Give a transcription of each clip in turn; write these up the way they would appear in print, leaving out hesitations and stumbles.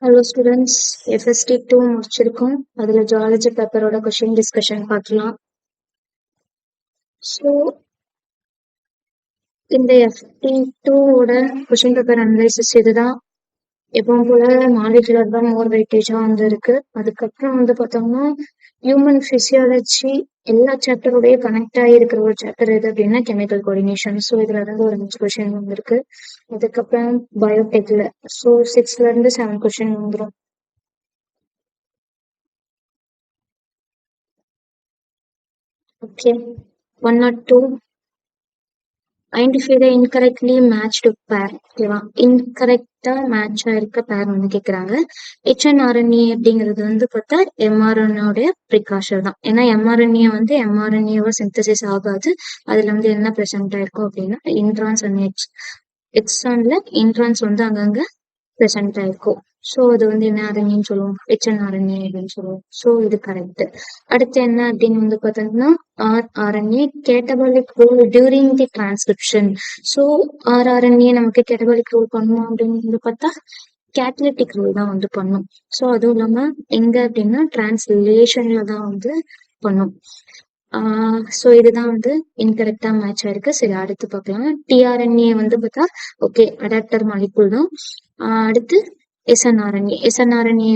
Hello students, FST 2 முடிச்சிருக்கோம். அதில் zoology பேப்பரோட கொஷின் டிஸ்கஷன் பார்க்கலாம். ஸோ இந்த FST 2ஓட கொஷின் பேப்பர் அனலைசிஸ் இதுதான். எப்பவும் போல மாலிகுலர் தான் மோர் வெயிட்டேஜாக வந்து இருக்கு. அதுக்கப்புறம் வந்து பார்த்தோம்னா ஹியூமன் ஃபிசியாலஜி எல்லா சாப்டரோடய கனெக்ட் ஆகிருக்கிற ஒரு சாப்டர் எது அப்படின்னா கெமிக்கல் கோஆர்டினேஷன். ஸோ இதுல இருந்து ஒரு 5 கொஷின் வந்துருக்கு. அதுக்கப்புறம் பயோடெக்ல ஸோ 6ல இருந்து 7 கொஷின் வந்துடும். Okay, 1 or 2. Identify the incorrectly matched pair. ஓகேவா, இன்கரெக்டா மேட்ச் ஆயிருக்க பேர் வந்து கேட்குறாங்க. HNRNA அப்படிங்கிறது வந்து பார்த்தா mRNA ப்ரிகாஷர் தான். ஏன்னா mRNA வந்து mRNA சிந்தசிஸ் ஆகாது. அதுல வந்து என்ன ப்ரெசென்ட் ஆயிருக்கும் அப்படின்னா இன்ட்ரான்ஸ் அண்ட் எக்ஸான்ல இன்ட்ரான்ஸ் வந்து அங்கங்க ப்ரெசென்ட் ஆயிருக்கும். ஸோ அது வந்து என்ன ஆர்என்ஏன்னு சொல்லுவோம், HNRNA அப்படின்னு சொல்லுவோம். ஸோ இது கரெக்ட். அடுத்து என்ன அப்படின்னு வந்து பார்த்தோம்னா rRNA catabolic role during the transcription. So rRNA நமக்கு கேட்டபாலிக் ரோல் பண்ணுவோம் அப்படின்னு வந்து பார்த்தா கேட்டலிட்டிக் ரோல் தான் வந்து பண்ணும். ஸோ அதுவும் இல்லாம எங்க அப்படின்னா டிரான்ஸ்லேஷன்ல தான் வந்து பண்ணும். ஸோ இதுதான் வந்து இன்கரெக்டா மேட்ச் ஆயிருக்கு. சரி, அடுத்து பார்க்கலாம். tRNA வந்து பார்த்தா ஓகே அடாப்டர் மாலிகுல் தான். அடுத்து SNRNA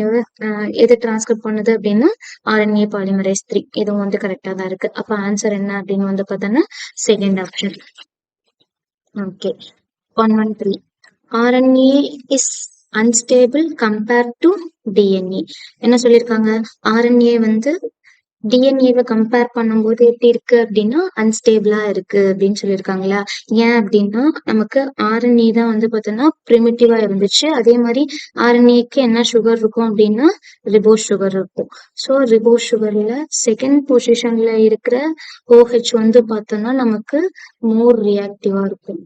எது டிரான்ஸ்கிரிப்ட் பண்ணுது அப்படின்னா RNA பாலிமரேஸ் 3. இதுவும் வந்து கரெக்டா தான் இருக்கு. அப்ப ஆன்சர் என்ன அப்படின்னு வந்து பார்த்தோன்னா second option. Okay, 113. RNA is unstable compared to DNA. என்ன சொல்லியிருக்காங்க, RNA வந்து டிஎன்ஏவை கம்பேர் பண்ணும்போது எப்படி இருக்கு அப்படின்னா அன்ஸ்டேபிளா இருக்கு அப்படின்னு சொல்லியிருக்காங்களா. ஏன் அப்படின்னா நமக்கு ஆர்என்ஏ தான் வந்து பார்த்தோம்னா ப்ரிமிட்டிவா இருந்துச்சு. அதே மாதிரி ஆர்என்ஏக்கு என்ன சுகர் இருக்கும் அப்படின்னா ரிபோஸ் சுகர் இருக்கும். ஸோ ரிபோஸ் சுகர்ல செகண்ட் பொசிஷன்ல இருக்கிற OH வந்து பார்த்தோம்னா நமக்கு மோர் ரியாக்டிவா இருக்கும்.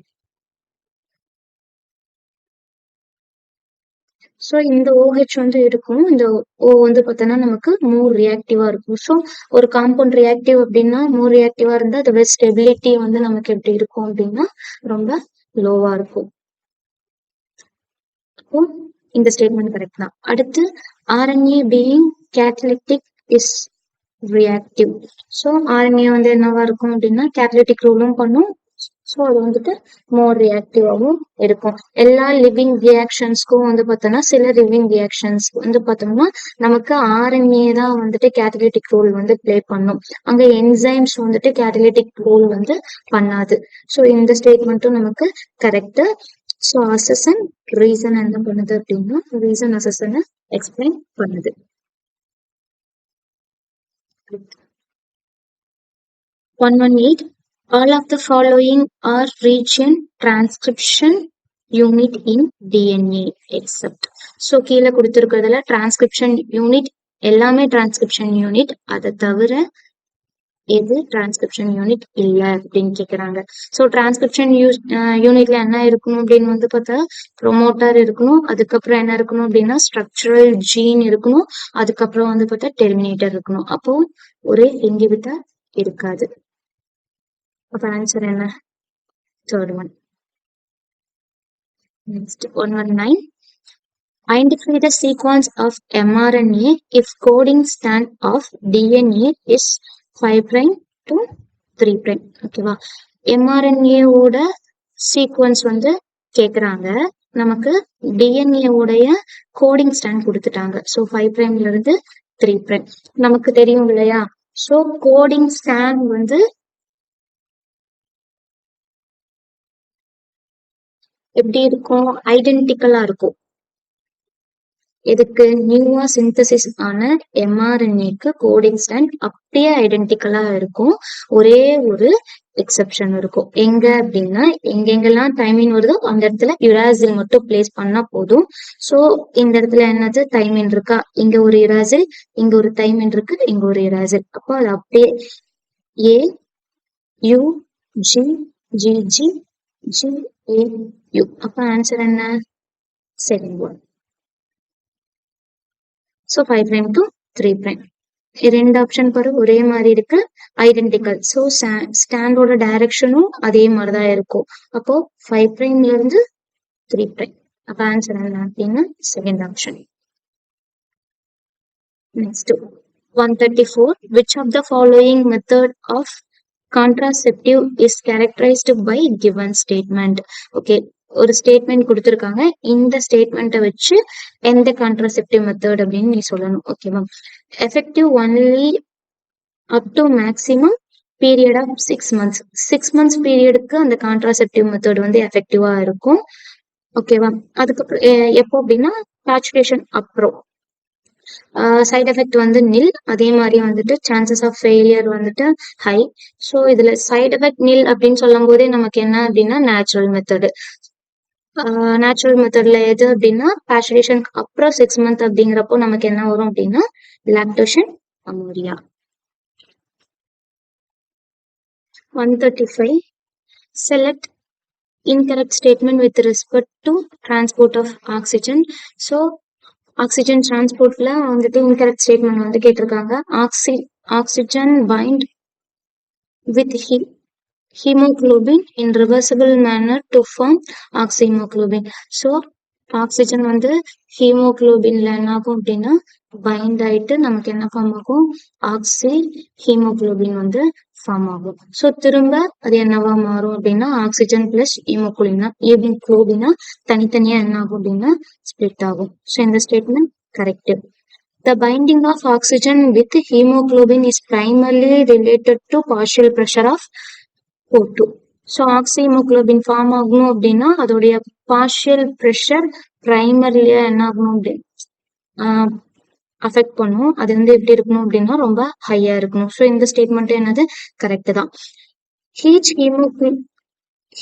ஸோ இந்த OH வந்து இருக்கும், இந்த O வந்து பார்த்தோன்னா நமக்கு மோர் ரியாக்டிவா இருக்கும். ஸோ ஒரு காம்பவுண்ட் ரியாக்டிவ் அப்படின்னா மோர் ரியாக்டிவா இருந்தா அதோட ஸ்டெபிலிட்டி வந்து நமக்கு எப்படி இருக்கும் அப்படின்னா ரொம்ப லோவா இருக்கும். அப்போ இந்த ஸ்டேட்மெண்ட் கரெக்ட் தான். அடுத்து RNA being catalytic is reactive. So RNA வந்து என்னவா இருக்கும் அப்படின்னா கேட்டலிட்டிக் ரோலும் பண்ணும். ஸோ அது வந்துட்டு மோர் ரியாக்டிவாகவும் இருக்கும். எல்லா லிவிங் ரியாக்ஷன்ஸ்க்கும் வந்து பார்த்தோம்னா சில லிவிங் ரியாக்ஷன்ஸ் வந்து பார்த்தோம்னா நமக்கு RNA தான் வந்துட்டு கேட்டலிட்டிக் ரோல் வந்து பிளே பண்ணும். அங்கே என்சைம்ஸ் வந்துட்டு கேட்டலிட்டிக் ரோல் வந்து பண்ணாது. ஸோ இந்த ஸ்டேட்மெண்ட்டும் நமக்கு கரெக்டு. ஸோ அசசன் ரீசன் என்ன பண்ணுது அப்படின்னா ரீசன் அசசனை எக்ஸ்பிளைன் பண்ணுது. 118. All of the following are region transcription unit in DNA except. So கீழே கொடுத்துருக்கிறதுல டிரான்ஸ்கிரிப்ஷன் யூனிட் எல்லாமே டிரான்ஸ்கிரிப்ஷன் யூனிட், அதை தவிர எது டிரான்ஸ்கிரிப்ஷன் யூனிட் இல்லை அப்படின்னு கேட்குறாங்க. ஸோ டிரான்ஸ்கிரிப்ஷன் யூனிட்ல என்ன இருக்கணும் அப்படின்னு வந்து பார்த்தா ப்ரொமோட்டர் இருக்கணும். அதுக்கப்புறம் என்ன இருக்கணும் அப்படின்னா ஸ்ட்ரக்சரல் ஜீன் இருக்கணும். அதுக்கப்புறம் வந்து பார்த்தா டெர்மினேட்டர் இருக்கணும். அப்போ ஒரே இன்ஹிபிட்டர் இருக்காது. அப்ப ஆன்சர் என்ன, third one. Next 119. Identify the sequence of mRNA if coding strand of DNA is 5' to 3'. ஓகேவா, mRNA ஓட சீக்வன்ஸ் வந்து கேக்குறாங்க. நமக்கு DNA உடைய கோடிங் ஸ்டாண்ட் கொடுத்துட்டாங்க. ஸோ 5' இருந்து 3'. நமக்கு தெரியும் இல்லையா. ஸோ கோடிங் ஸ்டாண்ட் வந்து எப்படி இருக்கும், ஐடென்டிக்கலா இருக்கும். எதுக்கு, நியூவா சிந்தசிஸ் ஆன mRNAக்கு கோடிங் ஸ்டாண்ட் அப்படியே ஐடென்டிக்கலா இருக்கும். ஒரே ஒரு எக்ஸெப்ஷன் இருக்கும். எங்க அப்படின்னா எங்கெங்கெல்லாம் தைமின் வருதோ அந்த இடத்துல யுராசில் மட்டும் பிளேஸ் பண்ணா போதும். ஸோ இந்த இடத்துல என்னது தைமின் இருக்கா, இங்க ஒரு யுராசில், இங்க ஒரு தைமின் இருக்கு, இங்க ஒரு யுராசில். அப்போ அது அப்படியே A U G G G G A U. அப்ப ஆன்சர் என்ன, செகண்ட் ஒன். So 5' to 3'. ரெண்டு ஆப்ஷன் பாரு ஒரே மாதிரி இருக்கு, ஐடென்டிக்கல். ஸோ ஸ்டாண்டோட டைரக்ஷனும் அதே மாதிரிதான் இருக்கும். அப்போ 5' இருந்து 3'. அப்ப ஆன்சர் என்ன அப்படின்னா second option. Next, 134. Which of the following method of contraceptive is characterized by given statement? Okay, ஒரு ஸ்டேட்மெண்ட் கொடுத்துருக்காங்க. இந்த ஸ்டேட்மெண்ட்டை வச்சு எந்த கான்ட்ராசெப்டிவ் மெத்தட் அப்படின்னு நீ சொல்லணும். ஓகேவா? Effective only up to maximum period of 6 months. 6 months பீரியடுக்கு அந்த கான்ட்ராசெப்டிவ் மெத்தட் வந்து எஃபெக்டிவா இருக்கும். ஓகேவா? அதுக்கப்புறம் எப்போ அப்படின்னா பேச்சுரேஷன் அப்புறம். சைட் எஃபெக்ட் வந்து நில். அதே மாதிரி வந்துட்டு சான்சஸ் ஆஃப் ஃபெயிலியர் வந்துட்டு ஹை. ஸோ இதுல சைட் எஃபெக்ட் நில் அப்படின்னு சொல்லும் போதே நமக்கு என்ன அப்படின்னா நேச்சுரல் மெத்தடு. நேச்சுரல் மெத்தட்ல எது அப்படின்னா பேச்சுரேஷனுக்கு அப்புறம் 6 months அப்படிங்கிறப்போ நமக்கு என்ன வரும் அப்படின்னா லாக்டோஷன் அமோரியா. 135. Select incorrect statement with respect to transport of oxygen. So oxygen டிரான்ஸ்போர்ட்ல வந்துட்டு இன்கரெக்ட் ஸ்டேட்மெண்ட் வந்து கேட்டிருக்காங்க. Oxygen bind with haemoglobin in reversible manner to form oxyhaemoglobin. So oxygen வந்து ஹீமோகுளோபின்ல என்ன ஆகும் அப்படின்னா பைண்ட் ஆயிட்டு நமக்கு என்ன ஃபார்ம் ஆகும் ஆக்சி ஹீமோகுளோபின் வந்து ஃபார்ம் ஆகும். ஸோ திரும்ப அது என்னவா மாறும் அப்படின்னா ஆக்சிஜன் பிளஸ் ஹீமோகுளோபினா தனித்தனியா என்ன ஆகும் அப்படின்னா ஸ்பிளிட் ஆகும். ஸோ இந்த statement correct. The binding of oxygen with hemoglobin is primarily related to partial pressure of O2. So oxyhaemoglobin form ஆகணும் அப்படின்னா அதோடைய பார்ஷியல் ப்ரெஷர் பிரைமரிலியா என்ன ஆகணும் அப்படின்னு அஃபெக்ட் பண்ணும். அது வந்து எப்படி இருக்கணும் அப்படின்னா ரொம்ப ஹையா இருக்கணும். ஸோ இந்த ஸ்டேட்மெண்ட் என்னது கரெக்ட் தான். Each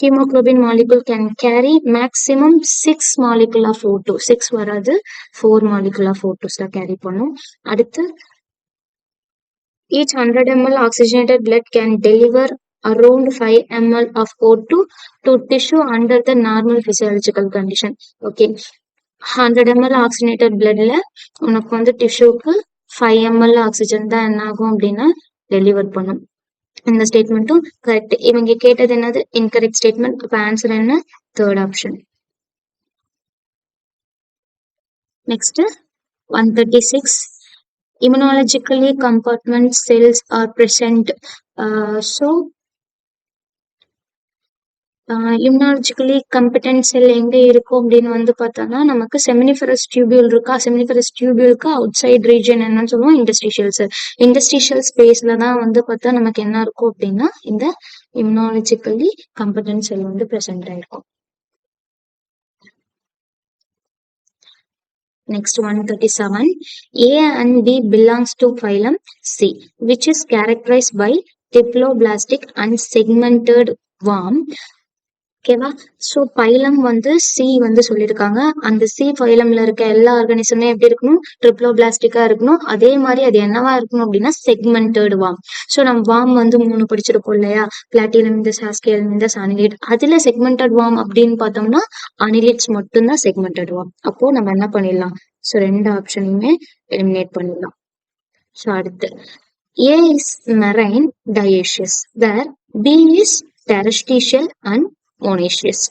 hemoglobin molecule can carry maximum 6 molecule of O2. 6 வராது, 4 molecule of O2 கேரி பண்ணும். அடுத்து each 100 ml oxygenated blood can deliver around 5 ml of O2 to tissue under the normal physiological condition. Okay, 100 ml oxygenated bloodல உனக்கு வந்து டிஷ்யூக்கு 5 ml oxygen தான் என்ன ஆகும் அப்படின்னா deliver பண்ணும். இந்த ஸ்டேட்மெண்ட்டும் கரெக்ட். இவங்க கேட்டது என்னது இன்கரெக்ட் ஸ்டேட்மெண்ட். அப்ப ஆன்சர் என்ன third option. Next 136. Immunologically compartment cells are present. So இம்யூனாலஜிக்கலி கம்பெட்டன்ட் செல் எங்க இருக்கும் அப்படின்னு வந்து பார்த்தோம்னா நமக்கு செமினிஃபரஸ் டியூபியூல் இருக்கா. செமினிஃபரஸ் டியூபியூலுக்கு அவுட் சைட் ரீஜன் என்னன்னு சொல்லுவோம் இண்டஸ்ட்ரியல். இண்டஸ்ட்ரியல் ஸ்பேஸ்ல தான் வந்து பார்த்தா நமக்கு என்ன இருக்கும் அப்படின்னா இந்த இம்யூனாலஜிக்கலி கம்பெட்டன்ட் செல் வந்து பிரசன்ட் ஆயிருக்கும். Next 137. A and B belongs to phylum C, which is characterized by diploblastic and segmented worm. ஓகேவா? ஸோ பைலம் வந்து சி வந்து சொல்லியிருக்காங்க. அந்த சி பைலம்ல இருக்க எல்லா ஆர்கானிசமே எப்படி இருக்கணும் ட்ரிப்ளோபிளாஸ்டிக்கா இருக்கணும். அதே மாதிரி அது என்னவா இருக்கணும் அப்படின்னா செக்மெண்டட் வார்ம். ஸோ நம்ம வார்ம் வந்து 3 படிச்சிருக்கோம் இல்லையா, பிளாட்டினமிந்தஸ், ஆஸ்கியல்மிந்தஸ், அனிலிட். அதுல செக்மெண்டட் வார்ம் அப்படின்னு பார்த்தோம்னா அனிலிட்ஸ் மட்டும்தான் செக்மெண்டட் வார்ம். அப்போ நம்ம என்ன பண்ணிடலாம், ஸோ 2 ஆப்ஷனையுமே எலிமினேட் பண்ணிடலாம். ஸோ அடுத்து A is marine dioecious where B is terrestrial and மோனேஷியஸ்.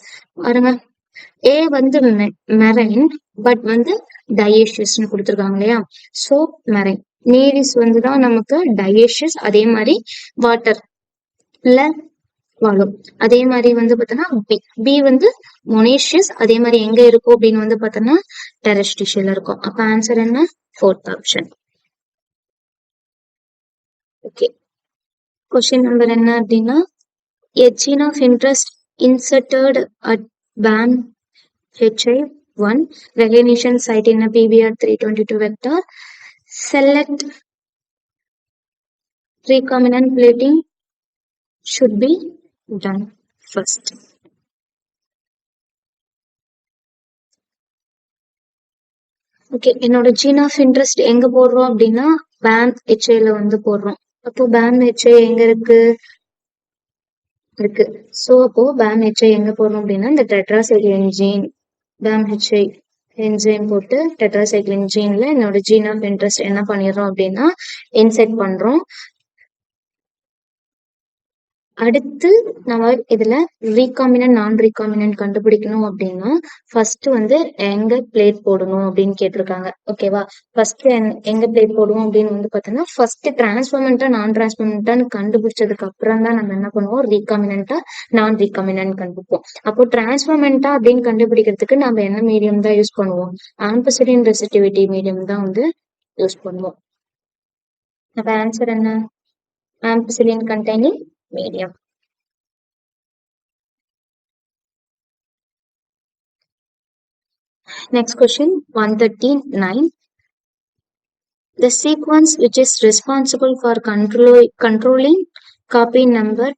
பாருங்க, ஏ வந்து மெரைன் பட் வந்து டயேஷியஸ்னு கொடுத்துருக்காங்க இல்லையா. ஸோ மெரைன் நேவிஸ் வந்து தான் நமக்கு டயேஷியஸ். அதே மாதிரி வாட்டர்ல வாழும். அதே மாதிரி வந்து பார்த்தோன்னா பி வந்து மொனேஷியஸ். அதே மாதிரி எங்க இருக்கும் அப்படின்னு வந்து பார்த்தோன்னா டெரஸ்ட்ரியல் இருக்கும். அப்ப ஆன்சர் என்ன fourth option. Okay, question number என்ன அப்படின்னா a gene of interest inserted at BAM-HI1 recognition site in a PBR322 vector. Select recombinant plating should be done first. Okay, என்னோட ஜீன் ஆஃப் இன்ட்ரெஸ்ட் எங்க போடுறோம் அப்படின்னா BAM-HI வந்து போடுறோம். அப்போ BAM-HI எங்க இருக்கு. ஸோ அப்போ BAM-HI எங்க போடுறோம் அப்படின்னா இந்த டெட்ராசைக்ளின் ஜீன் BAM-HI என்சைம் போட்டு டெட்ராசைக்ளின் ஜீன்ல என்னோட ஜீன் ஆஃப் இன்ட்ரெஸ்ட் என்ன பண்ணிடுறோம் அப்படின்னா இன்செர்ட் பண்றோம். அடுத்து நம்ம இதுல ரீகாமினன்ட் நான் ரீகாமினன்ட் கண்டுபிடிக்கணும் அப்படின்னா ஃபர்ஸ்ட் வந்து எங்க பிளேட் போடணும் அப்படின்னு கேட்டிருக்காங்க. ஓகேவா? ஃபர்ஸ்ட் எங்க பிளேட் போடுவோம் அப்படின்னு வந்து பார்த்தோம்னா ஃபர்ஸ்ட் டிரான்ஸ்ஃபார்மெண்டா நான் டிரான்ஸ்ஃபார்மெண்டான்னு கண்டுபிடிச்சதுக்கு அப்புறம் தான் நம்ம என்ன பண்ணுவோம், ரீகாமினன்டா நான் ரீகாமினன்ட் கண்டுபிடிப்போம். அப்போ டிரான்ஸ்ஃபார்மெண்டா அப்படின்னு கண்டுபிடிக்கிறதுக்கு நம்ம என்ன மீடியம் தான் யூஸ் பண்ணுவோம், ஆம்பசிடின் ரெசிஸ்டிவிட்டி மீடியம் தான் வந்து யூஸ் பண்ணுவோம். அப்ப ஆன்சர் என்ன, ampicillin containing medium. Next question 139. The sequence which is responsible for controlling copy number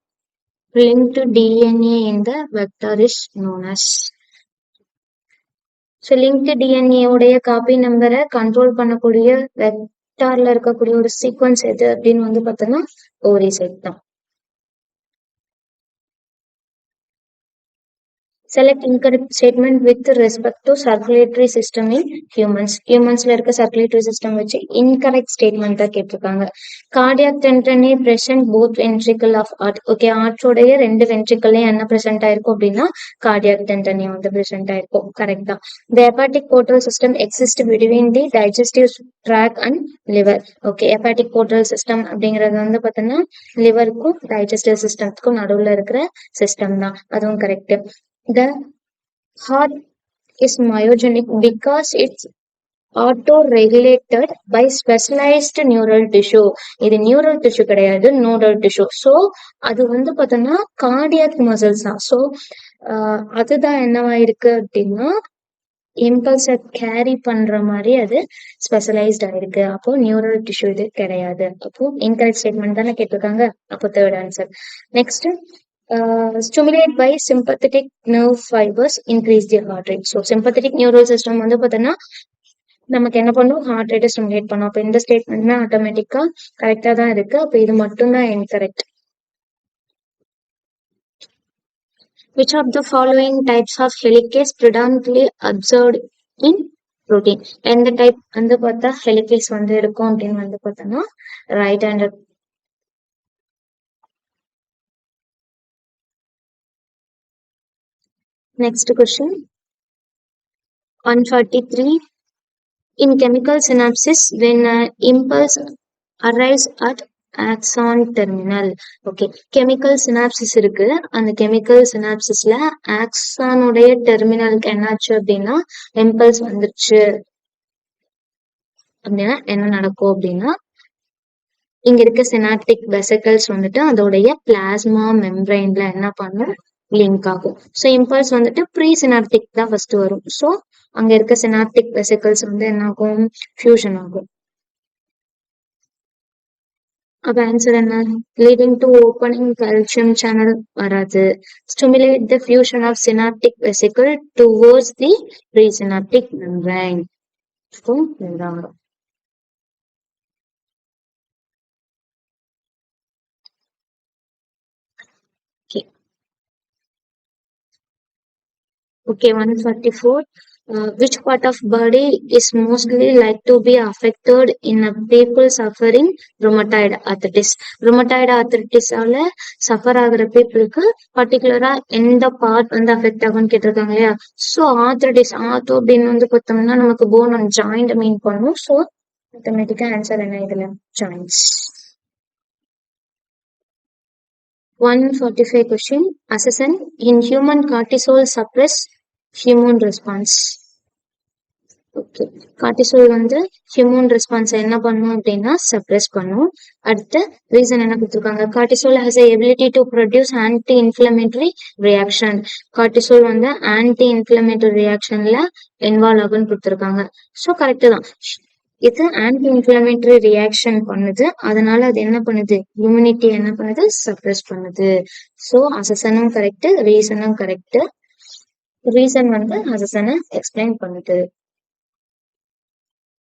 linked to DNA in the vector is known as. So linked DNA உடைய copy நம்பரை control பண்ணக்கூடிய வெக்டார்ல இருக்கக்கூடிய ஒரு சீக்வன்ஸ் எது அப்படின்னு வந்து பார்த்தோம்னா ஓரிசைட் தான். Select incorrect statement with respect to circulatory system in humans. Humansல இருக்க circulatory system வச்சு incorrect statement தான் கேட்டிருக்காங்க. Cardiac tension present both ventricle of heart. Okay, heart உடைய ரெண்டு ventricle என்ன present ஆயிருக்கும் அப்படின்னா cardiac tension வந்து present ஆயிருக்கும். Correct தான். The hepatic portal system exists between the digestive tract and liver. Okay, hepatic portal system அப்படிங்கிறது வந்து பார்த்தோம்னா லிவருக்கும் digestive systemத்துக்கும் நடுவுல இருக்கிற சிஸ்டம் தான். அதுவும் correct. The heart is myogenic because it's auto-regulated by specialized neural tissue. இது neural tissue கிடையாது, nodal tissue. So அது வந்து பார்த்தோம்னா cardiac muscles தான். So அதுதான் என்னவா இருக்கு அப்படின்னா இம்பல்ஸை கேரி பண்ற மாதிரி அது ஸ்பெஷலைஸ்ட் ஆயிருக்கு. அப்போ நியூரல் டிஷ்யூ இது கிடையாது. அப்போ இன்கரெக்ட் ஸ்டேட்மெண்ட் தானே கேட்டிருக்காங்க. அப்போ third answer. Next stimulate by sympathetic nerve fibers increase the heart rate. So sympathetic neural system வந்து பார்த்தோம்னா நமக்கு என்ன பண்ணும், ஹார்ட் ரேட்டை ஸ்டிமுலேட் பண்ணும். அப்போ இந்த ஸ்டேட்மெண்ட்னா ஆட்டோமேட்டிக்கா கரெக்டா தான் இருக்கு. அப்போ இது மட்டும் தான் incorrect. Which of the following types of helicase predominantly observed in protein? எந்த டைப் வந்து பார்த்தா ஹெலிகேஸ் வந்து இருக்கும் அப்படின்னு வந்து பார்த்தோம்னா right handed. Next question 143. In chemical synapses, when an impulse arrives at axon terminal. Okay, chemical synapses இருக்கு. அந்த chemical synapsesல axon உடைய டெர்மினலுக்கு என்னாச்சு அப்படின்னா இம்பல்ஸ் வந்துருச்சு அப்படின்னா என்ன நடக்கும் அப்படின்னா இங்க இருக்க சினாப்டிக் வெசிகல்ஸ் வந்துட்டு அதோடைய பிளாஸ்மா மெம்பரைன்ல என்ன பண்ணும், லிங்க் ஆகும். ஸோ இம்பல்ஸ் வந்துட்டு ப்ரீ சினாப்டிக் தான் ஃபர்ஸ்ட் வரும். ஸோ அங்க இருக்க சினாப்டிக் வெசிகல்ஸ் வந்து என்ன ஆகும், ஃபியூஷன் ஆகும். அப்ப ஆன்சர் என்ன, leading to opening calcium channel வராது. Stimulate the fusion of synaptic vesicle towards the presynaptic membrane. So இதுதான் வரும். Okay, 144. Which part of body is mostly like to be affected in a people suffering rheumatoid arthritis? Rheumatoid arthritis ஆல suffer ஆகுற பீப்புளுக்கு பர்டிகுலரா எந்த part வந்து affect ஆகும்னு கேட்டிருக்காங்க இல்லையா? ஸோ ஆர்த்ரைட்டிஸ், ஆர்த்தோ அப்படின்னு வந்து பார்த்தோம்னா நமக்கு போன் அண்ட் ஜாயிண்ட் மீன் பண்ணும். ஸோ ஆட்டோமேட்டிக்கா ஆன்சர் என்ன இதுல, joints. 145 question. Assassin in human cortisol suppress immune response. Okay, cortisol வந்து ஹியூமன் ரெஸ்பான்ஸ் என்ன பண்ணும் அப்படின்னா சப்ரஸ் பண்ணும். அடுத்த ரீசன் என்ன கொடுத்துருக்காங்க, cortisol has a ability to produce anti inflammatory reaction. Cortisol வந்து ஆன்டி இன்ஃபிளமேட்டரி ரியாக்ஷன்ல இன்வால்வ் ஆகுன்னு கொடுத்துருக்காங்க. ஸோ கரெக்டு தான். இது ஆன்டி இன்ஃபிளமேட்டரி ரியாக்ஷன் பண்ணுது, அதனால அது என்ன பண்ணுது, இம்யூனிட்டி என்ன பண்ணுது, சப்ரஸ் பண்ணுது. ஸோ அசசனும் கரெக்ட், ரீசனும் கரெக்ட். ரீசன் வந்து அசசனை எக்ஸ்பிளைன் பண்ணுது.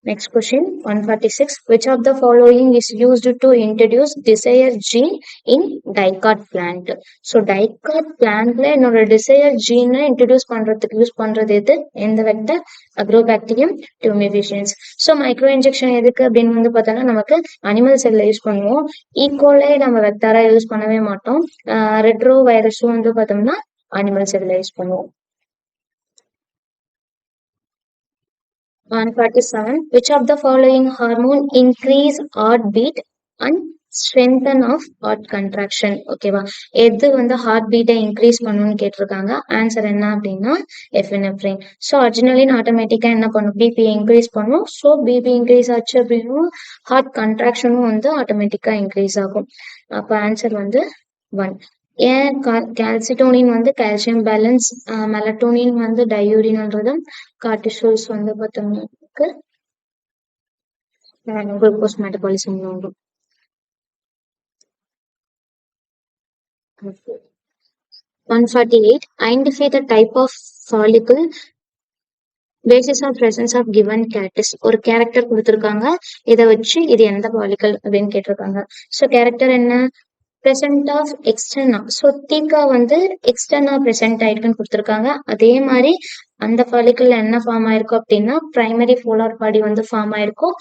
Next question, 146. Which of the following is used to introduce desire gene in dicot plant? So dicot plantல என்னோட desire gene introduce பண்றதுக்கு யூஸ் பண்றது எது? எந்த vector? Agrobacterium tumefaciens. So micro injection எதுக்கு அப்படின்னு வந்து பார்த்தோம்னா நமக்கு அனிமல் செல்ல யூஸ் பண்ணுவோம். ஈகோலை நம்ம வெக்டரா யூஸ் பண்ணவே மாட்டோம். ரெட்ரோ வைரஸும் வந்து பார்த்தோம்னா அனிமல் செல்ல யூஸ் பண்ணுவோம். 147. Which of the following hormone increase heartbeat and strengthen of heart contraction? ஓகேவா, எது வந்து ஹார்ட் பீட்டை இன்க்ரீஸ் பண்ணணும்னு கேட்டிருக்காங்க. ஆன்சர் என்ன அப்படின்னா எஃபினெஃப்ரின். ஸோ அர்ஜினலின் ஆட்டோமேட்டிக்கா என்ன பண்ணும், பிபி இன்க்ரீஸ் பண்ணும். ஸோ பிபி இன்க்ரீஸ் ஆச்சு அப்படின்னா ஹார்ட் கண்ட்ராக்ஷனும் வந்து ஆட்டோமேட்டிக்கா இன்க்ரீஸ் ஆகும். அப்போ ஆன்சர் வந்து 1. ஏன் கால்சிட்டோனின் வந்து கால்சியம் பேலன்ஸ், மெலட்டோனின் வந்து டயூரின்ன்றதும், கார்டிசோல்ஸ் வந்து பார்த்தோம்னா குளுக்கோஸ் மெட்டபாலிசம் வரும். 148. Identify the type of follicle basis of presence of given characters. ஒரு கேரக்டர் கொடுத்துருக்காங்க, இதை வச்சு இது எந்த ஃபாலிக்கல் அப்படின்னு கேட்டிருக்காங்க. ஸோ கேரக்டர் என்ன, present of externa. ஸோ தீக்கா வந்து எக்ஸ்டர்னா present ஆயிருக்குன்னு கொடுத்துருக்காங்க. அதே மாதிரி அந்த ஃபாலிக்கல் என்ன ஃபார்ம் ஆயிருக்கும் அப்படின்னா பிரைமரி போலார் பாடி வந்து ஃபார்ம் ஆயிருக்கும்.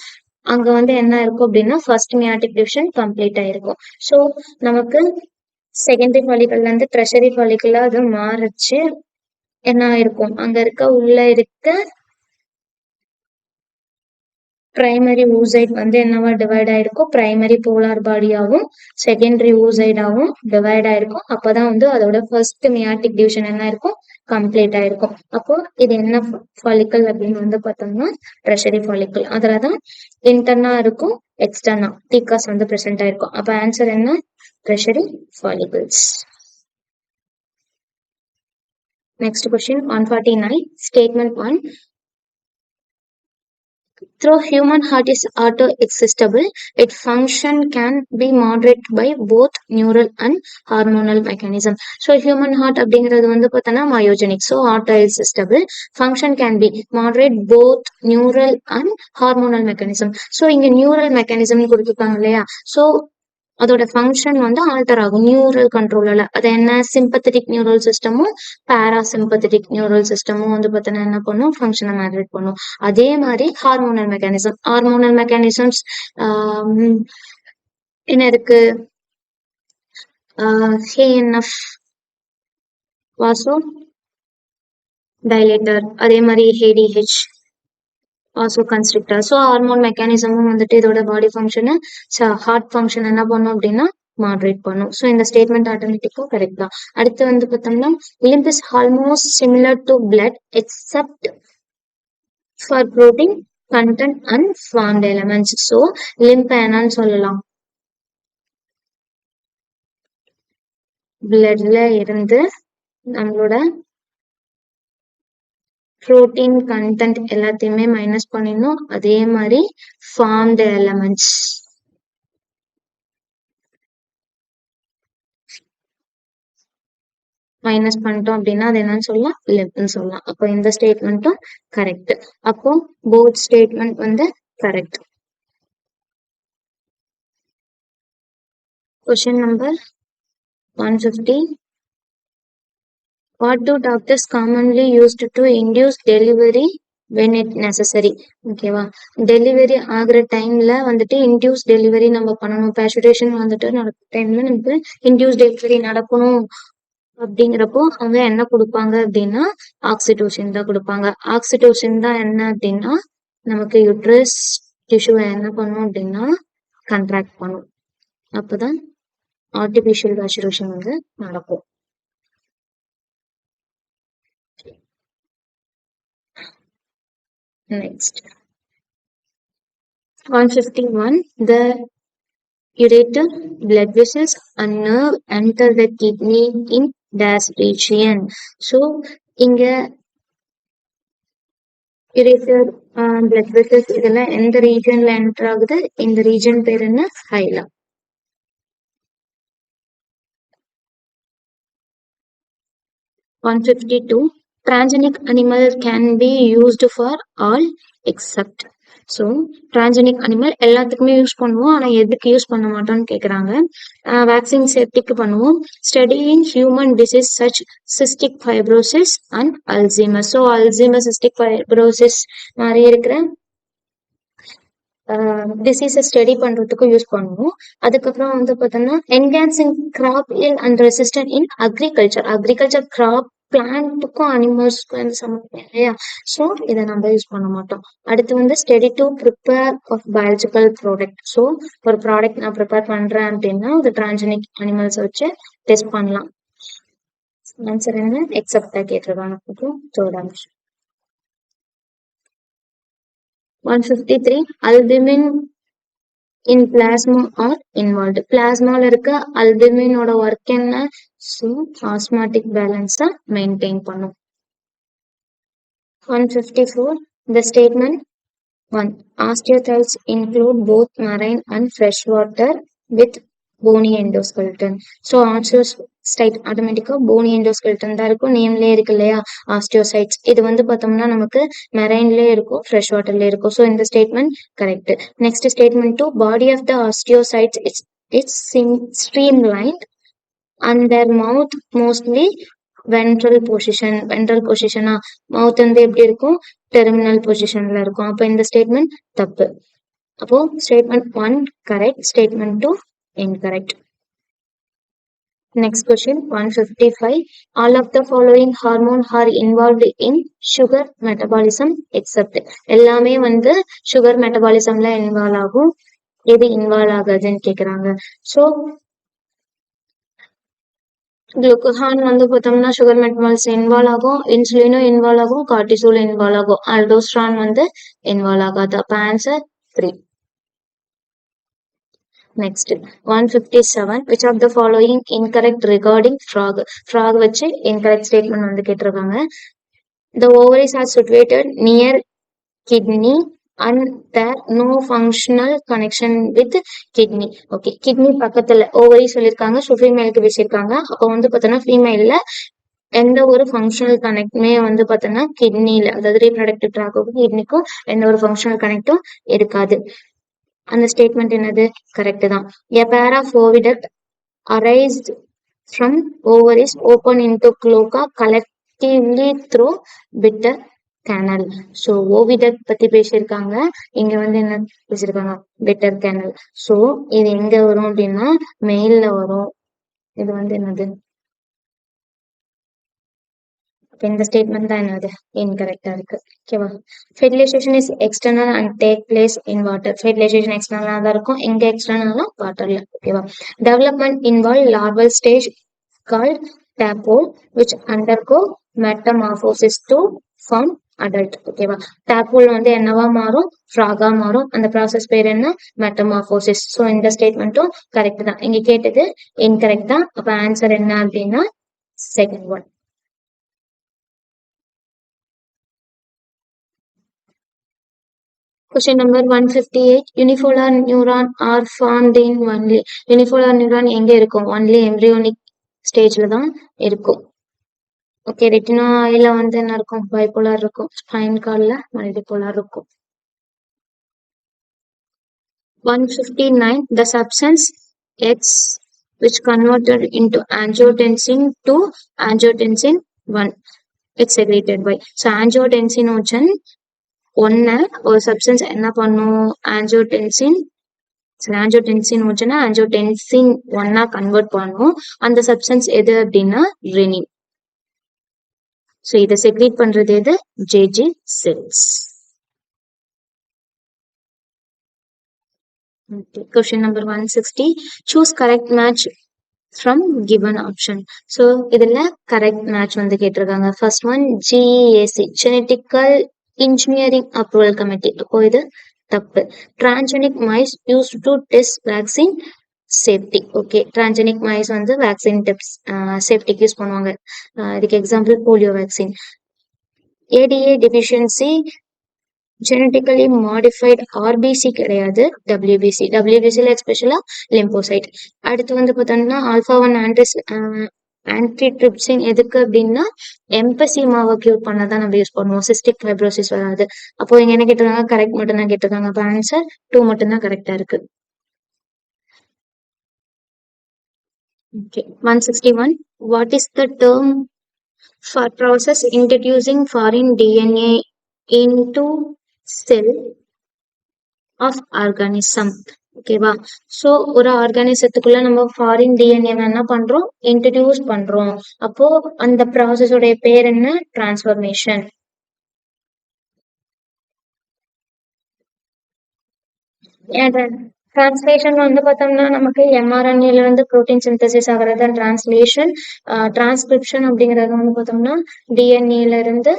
அங்க வந்து என்ன இருக்கும் அப்படின்னா ஃபர்ஸ்ட் மியாட்டிக் டிவிஷன் கம்ப்ளீட் ஆயிருக்கும். ஸோ நமக்கு செகண்டரி ஃபாலிக்கல்ல இருந்து ட்ரெஷரி ஃபாலிக்கலா அது மாறிச்சு என்ன ஆயிருக்கும், அங்க இருக்க உள்ள இருக்க பிரைமரி ஊசைட் வந்து என்னவா டிவைட் ஆயிருக்கும், பிரைமரி போலார் பாடியாவும் செகண்டரி ஊசைடாவும் டிவைட் ஆயிருக்கும். அப்பதான் வந்து அதோட ஃபர்ஸ்ட் மியாட்டிக் டிவிஷன் என்ன இருக்கும், கம்ப்ளீட் ஆயிருக்கும். அப்போ இது என்ன ஃபாலிக்கல் அப்படின்னு வந்து பார்த்தோம்னா ட்ரெஷரி ஃபாலிக்கல். அதுலதான் இன்டர்னா இருக்கும், எக்ஸ்டர்னா டீகாஸ் வந்து பிரசன்ட் ஆயிருக்கும். அப்ப ஆன்சர் என்ன, treasury follicles. Next question, 149. Statement 1. Though human heart is auto-existable, its function can be moderated by both neural and hormonal mechanism. So human heart அப்படிங்கிறது வந்து பார்த்தோன்னா myogenic, so auto-existable. Function can be moderate both neural and hormonal mechanism. So இங்க neural mechanism கொடுத்துருக்காங்க இல்லையா, so அதோட function வந்து alter ஆகும் neural கண்ட்ரோல்ல. அது என்ன, சிம்பத்தட்டிக் நியூரல் சிஸ்டமும் பாராசிம்பத்தட்டிக் நியூரல் சிஸ்டமும் வந்து பார்த்தீங்கன்னா என்ன பண்ணும், ஃபங்க்ஷனை மாடரேட் பண்ணும். அதே மாதிரி ஹார்மோனல் மெக்கானிசம்ஸ் என்ன இருக்கு, ஹேஎன்எஃப் வாசோ டைலேட்டர், அதே மாதிரி ஹேடிஹெச் ஆசோ கன்ஸ்ட்ரிக்டர். ஸோ ஹார்மோன் மெக்கானிசமும் வந்துட்டு இதோட பாடி ஃபங்க்ஷனு ஹார்ட் ஃபங்க்ஷன் என்ன பண்ணும் அப்படின்னா மாடரேட் பண்ணும். ஸோ இந்த ஸ்டேட்மெண்ட் ஆட்டோமேட்டிக்காக கரெக்ட் தான். அடுத்து வந்து பார்த்தோம்னா lymph is almost similar to blood except for protein content and formed elements. So lymph என்னன்னு சொல்லலாம், பிளட்ல இருந்து நம்மளோட புரோட்டீன் கண்டென்ட் எல்லாத்தையுமே மைனஸ் பண்ணிடணும். அதே மாதிரி ஃபார்ம்டு எலமெண்ட்ஸ் மைனஸ் பண்ணிட்டோம் அப்படின்னா அது என்னன்னு சொல்லலாம், லிம்ப்னு சொல்லலாம். அப்போ இந்த ஸ்டேட்மெண்ட்டும் கரெக்ட். அப்போ போத் ஸ்டேட்மெண்ட் வந்து correct. Question number 150. What do doctors commonly used to induce delivery when it necessary? ஓகேவா, டெலிவரி ஆகுற டைம்ல வந்துட்டு இன்டியூஸ் டெலிவரி நம்ம பண்ணணும். பேச்சுரேஷன் வந்துட்டு நடக்கிற டைம்ல நமக்கு இன்டியூஸ் டெலிவரி நடக்கணும் அப்படிங்கிறப்போ அவங்க என்ன கொடுப்பாங்க அப்படின்னா ஆக்சிடோசின் தான் கொடுப்பாங்க. ஆக்சிடோசின் தான் என்ன அப்படின்னா நமக்கு யூட்ரஸ் டிஷ்யூவை என்ன பண்ணும் அப்படின்னா கண்ட்ராக்ட் பண்ணும். அப்பதான் ஆர்டிபிஷியல் பேச்சுரேஷன் வந்து நடக்கும். Next, 151. The ureter, blood vessels and nerve enter the kidney in dash region. So இங்க ureter, blood vessels இதெல்லாம் எந்த ரீஜன்ல என்டர் ஆகுது, இந்த ரீஜன் பேர் என்ன, Hela. 152. Transgenic animal can be used for all except. So transgenic animal எல்லாத்துக்குமே யூஸ் பண்ணுவோம், ஆனால் எதுக்கு யூஸ் பண்ண மாட்டோம்னு கேட்குறாங்க. வேக்சின் சேஃப்டிக்கு பண்ணுவோம். Study in human disease such cystic fibrosis and Alzheimer. So Alzheimer, cystic fibrosis மாதிரி இருக்கிற டிசீஸை ஸ்டடி பண்றதுக்கு யூஸ் பண்ணுவோம். அதுக்கப்புறம் வந்து பார்த்தோம்னா enhancing crop yield and resistant in agriculture crop பிளான்ட்டுக்கும் அனிமல்ஸ்க்கும் வந்து சம்மந்தம் இல்லையா? ஸோ இதை நம்ம யூஸ் பண்ண மாட்டோம். அடுத்து வந்து study to prepare of biological product. So ஒரு ப்ராடக்ட் நான் ப்ரிப்பேர் பண்றேன் அப்படின்னா ஒரு டிரான்ஜெனிக் அனிமல்ஸ் வச்சு டெஸ்ட் பண்ணலாம். ஆன்சர் என்ன? எக்ஸப்டா கேட்டிருக்காங்க. Okay, third answer. 153 albumin in plasma are involved. பிளாஸ்மால இருக்க அல்புமினோட ஒர்க் என்ன? ஸோ ஆஸ்மாட்டிக் பேலன்ஸை மெயின்டைன் பண்ணும். 154 the statement 1 osteocytes include both marine and freshwater with bony endoskeleton. So osteocyte ஆட்டோமேட்டிக்கா போனி எண்டோஸ்கெல்டன் தான் இருக்கும். நேம்லேயே இருக்கு இல்லையா, ஆஸ்டியோசைட்ஸ். இது வந்து பார்த்தோம்னா நமக்கு மெரைன்லேயே இருக்கும், ஃப்ரெஷ் வாட்டர்லேயே இருக்கும். ஸோ இந்த statement correct. Next statement 2 body of the osteocytes its streamline and their mouth mostly ventral பொசிஷனா, மவுத் வந்து எப்படி இருக்கும்? டெர்மினல் பொசிஷன்ல இருக்கும். அப்போ இந்த ஸ்டேட்மெண்ட் தப்பு. அப்போ statement 1 correct, statement 2 incorrect. Next question 155 all of the following hormone are involved in sugar metabolism except. எல்லாமே வந்து சுகர் மெட்டபாலிசம்ல இன்வால்வ் ஆகும், எது இன்வால்வ் ஆகாதுன்னு கேக்குறாங்க. ஸோ குளுக்கோஹான் வந்து பார்த்தோம்னா சுகர் மெட்டபாலிசம் இன்வால்வ் ஆகும், இன்சுலினும் இன்வால்வ் ஆகும், கார்டிசோல் இன்வால்வ் ஆகும், அல்டோஸ்ட்ரான் வந்து இன்வால்வ் ஆகாது. அப்போ answer 3. Next 157 which of the following incorrect regarding frog வச்சு incorrect statement வந்து கேட்டிருக்காங்க. The ovaries are situated near kidney and there no functional connection with kidney. Okay, kidney பக்கத்துல ஓவரி சொல்லியிருக்காங்க, ஸோ ஃபீமேலுக்கு வச்சிருக்காங்க. அப்போ வந்து பார்த்தோன்னா ஃபீமேல்ல எந்த ஒரு ஃபங்க்ஷனல் கனெக்டுமே வந்து பார்த்தோன்னா கிட்னில, அதாவது ரீப்ரொடக்டிவ் ட்ராக்குக்கும் கிட்னிக்கும் எந்த ஒரு ஃபங்க்ஷனல் கனெக்டும் இருக்காது. அந்த ஸ்டேட்மெண்ட் என்னது? கரெக்ட் தான். A pair of oviduct arised from ovaries open into cloaca collectively through bitter canal. So oviduct பத்தி பேசியிருக்காங்க, இங்க வந்து என்ன பேசியிருக்காங்க? Bitter canal. ஸோ இது எங்க வரும் அப்படின்னா மெயில்ல வரும். இது வந்து என்னது? இந்த ஸ்டேட்மெண்ட் தான் என்னது? இன்கரெக்டா இருக்கு. ஓகேவா? Fertilisation is external and take place in water. Fertilisation எக்ஸ்டர்னலா தான் இருக்கும், எங்க எக்ஸ்டர்னல்னா வாட்டர்ல. ஓகேவா? Development involve larval stage called tadpole which undergo metamorphosis to form adult. ஓகேவா? tadpole வந்து என்னவா மாறும்? ஃப்ராகா மாறும். அந்த ப்ராசஸ் பேர் என்ன? மெட்டமார்போசிஸ். ஸோ இந்த ஸ்டேட்மெண்ட்டும் கரெக்ட் தான். இங்க கேட்டது இன்கரெக்ட் தான். அப்ப ஆன்சர் என்ன அப்படின்னா second one. Question number 158 unipolar neuron are formed in only. Unipolar neuron எங்க இருக்கும்? only embryonic ஸ்டேஜ்ல தான் இருக்கும். ஓகே, ரெட்டினால வந்து என்ன இருக்கும்? பைபோலார் இருக்கும். ஸ்பைன் கார்ட்ல மல்டிபோலார் இருக்கும். 159 the substance X which converted into angiotensin to angiotensin 1 it's secreted by. So angiotensinogen ஒன்னு ஒரு சப்ஸ்டன்ஸ் என்ன பண்ணும்? ஆன்ஜியோடென்சின் ஆன்ஜியோடென்சின் ஒன்னா கன்வெர்ட் பண்ணும். அந்த சப்ஸ்டன்ஸ் எது அப்படின்னா ரெனின். ஸோ இதை செக்ரேட் பண்றது எது? JG cells. Question number 160 choose correct match from given option. So இதுல கரெக்ட் மேட்ச் வந்து கேட்டிருக்காங்க. First one GEAC genetical engineering approval committee. அப்போ இது தப்பு. Transgenic mice use to test vaccine safety. Okay, transgenic mice வந்து vaccine சேஃப்டிக்கு use பண்ணுவாங்க. இதுக்கு example polio vaccine. ADA deficiency genetically modified RBC கிடையாது, WBC. WBCல எஸ்பெஷலா லிம்போசைட். அடுத்து வந்து பார்த்தோம்னா ஆல்ஃபா 1 ஆன்டிட்ரிப்சின் எதுக்கு அப்படின்னா எம்பசிமாவை கியூர் பண்ணதான் நம்ம யூஸ் பண்ணுவோம், சிஸ்டிக் ஃபைப்ரோசிஸ் வராது. அப்போ இங்க என்ன கேட்டிருக்காங்க, கரெக்ட் மட்டும் தான் கேட்டிருக்காங்க. அப்போ ஆன்சர் 2 மட்டும் தான் கரெக்டா இருக்கு. Okay, 161. What is the term for process introducing foreign DNA into cell of organism? ஓகேவா? ஸோ ஒரு ஆர்கானிசத்துக்குள்ள நம்ம ஃபாரின் டிஎன்ஏ என்ன பண்றோம், இன்ட்ரடியூஸ் பண்றோம். அப்போ அந்த ப்ராசஸோடைய பேர் என்ன, டிரான்ஸ்ஃபர்மேஷன். டிரான்ஸ்லேஷன் வந்து பார்த்தோம்னா நமக்கு எம்ஆர்என்ஏல இருந்து புரோட்டீன் சிந்தசிஸ் ஆகிறது தான் டிரான்ஸ்லேஷன். டிரான்ஸ்கிரிப்ஷன் அப்படிங்கிறது வந்து பார்த்தோம்னா டிஎன்ஏல இருந்து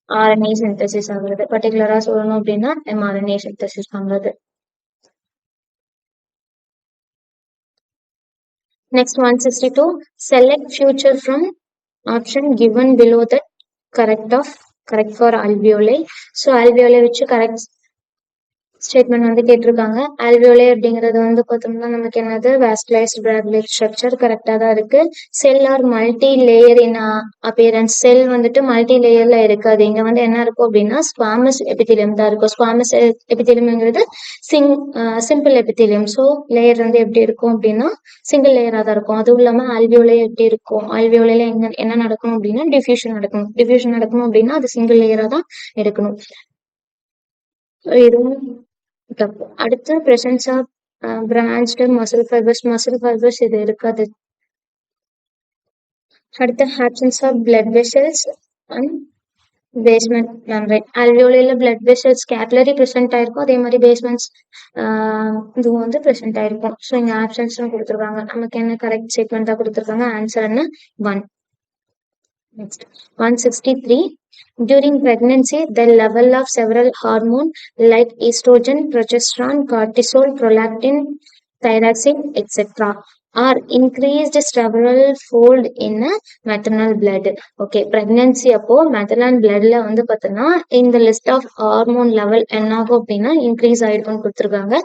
ஆர்என்ஏ சிந்தசிஸ் ஆகுறது. பர்டிகுலரா சொல்லணும் அப்படின்னா எம்ஆர்என்ஏ சிந்தசிஸ் பண்றது. Next 162. Select future from option given below that correct for alveoli. So alveoli which correct statement வந்து கேட்டிருக்காங்க. ஆல்வியோலே அப்படிங்கிறது வந்து பார்த்தோம்னா நமக்கு என்னது, வாஸ்குலைஸ்ட் பிராக்லிக் ஸ்ட்ரக்சர் கரெக்டா தான் இருக்கு. Cell are multi layer in appearance, cell வந்துட்டு மல்டி லேயர்ல இருக்காது. இங்க வந்து என்ன இருக்கும் அப்படின்னா ஸ்குவாமஸ் எபித்திலியம் தான் இருக்கும். ஸ்குவாமஸ் எபித்திலியம்ங்கிறது சிம்பிள் எபித்திலியம். ஸோ லேயர் வந்து எப்படி இருக்கும் அப்படின்னா சிங்கிள் லேயரா தான் இருக்கும். அதுவும் இல்லாம ஆல்வியோலே எப்படி இருக்கும், ஆல்வியோலையில என்ன நடக்கணும் அப்படின்னா டிஃப்யூஷன் நடக்கணும். டிஃப்யூஷன் நடக்கணும் அப்படின்னா அது சிங்கிள் லேயரா தான் எடுக்கணும். இதுவும் தப்பு. அடுத்து presence of branched muscle fibres இது இருக்காது. அடுத்து absence of blood vessels and basement membrane. ஆல்வியோலில பிளட் வெசல்ஸ் கேட்லரி பிரசன்ட் ஆயிருக்கும், அதே மாதிரி பேஸ்மெண்ட்ஸ் இதுவும் வந்து பிரசன்ட் ஆயிருக்கும். ஸோ இங்க ஆப்ஷன்ஸ் கொடுத்துருக்காங்க. நமக்கு என்ன கரெக்ட் ஸ்டேட்மெண்ட் தான் கொடுத்துருக்காங்க. ஆன்சர் என்ன, 1. Next 163. During pregnancy, the level of several hormones like estrogen, progesterone, cortisol, prolactin, thyroxine, etc. are increased several fold in maternal blood. Okay, pregnancy அப்போ maternal bloodல வந்து பார்த்தோம்னா இந்த list of hormone level என்ன ஆகும் அப்படின்னா increase ஆயிருக்கும்னு கொடுத்துருக்காங்க.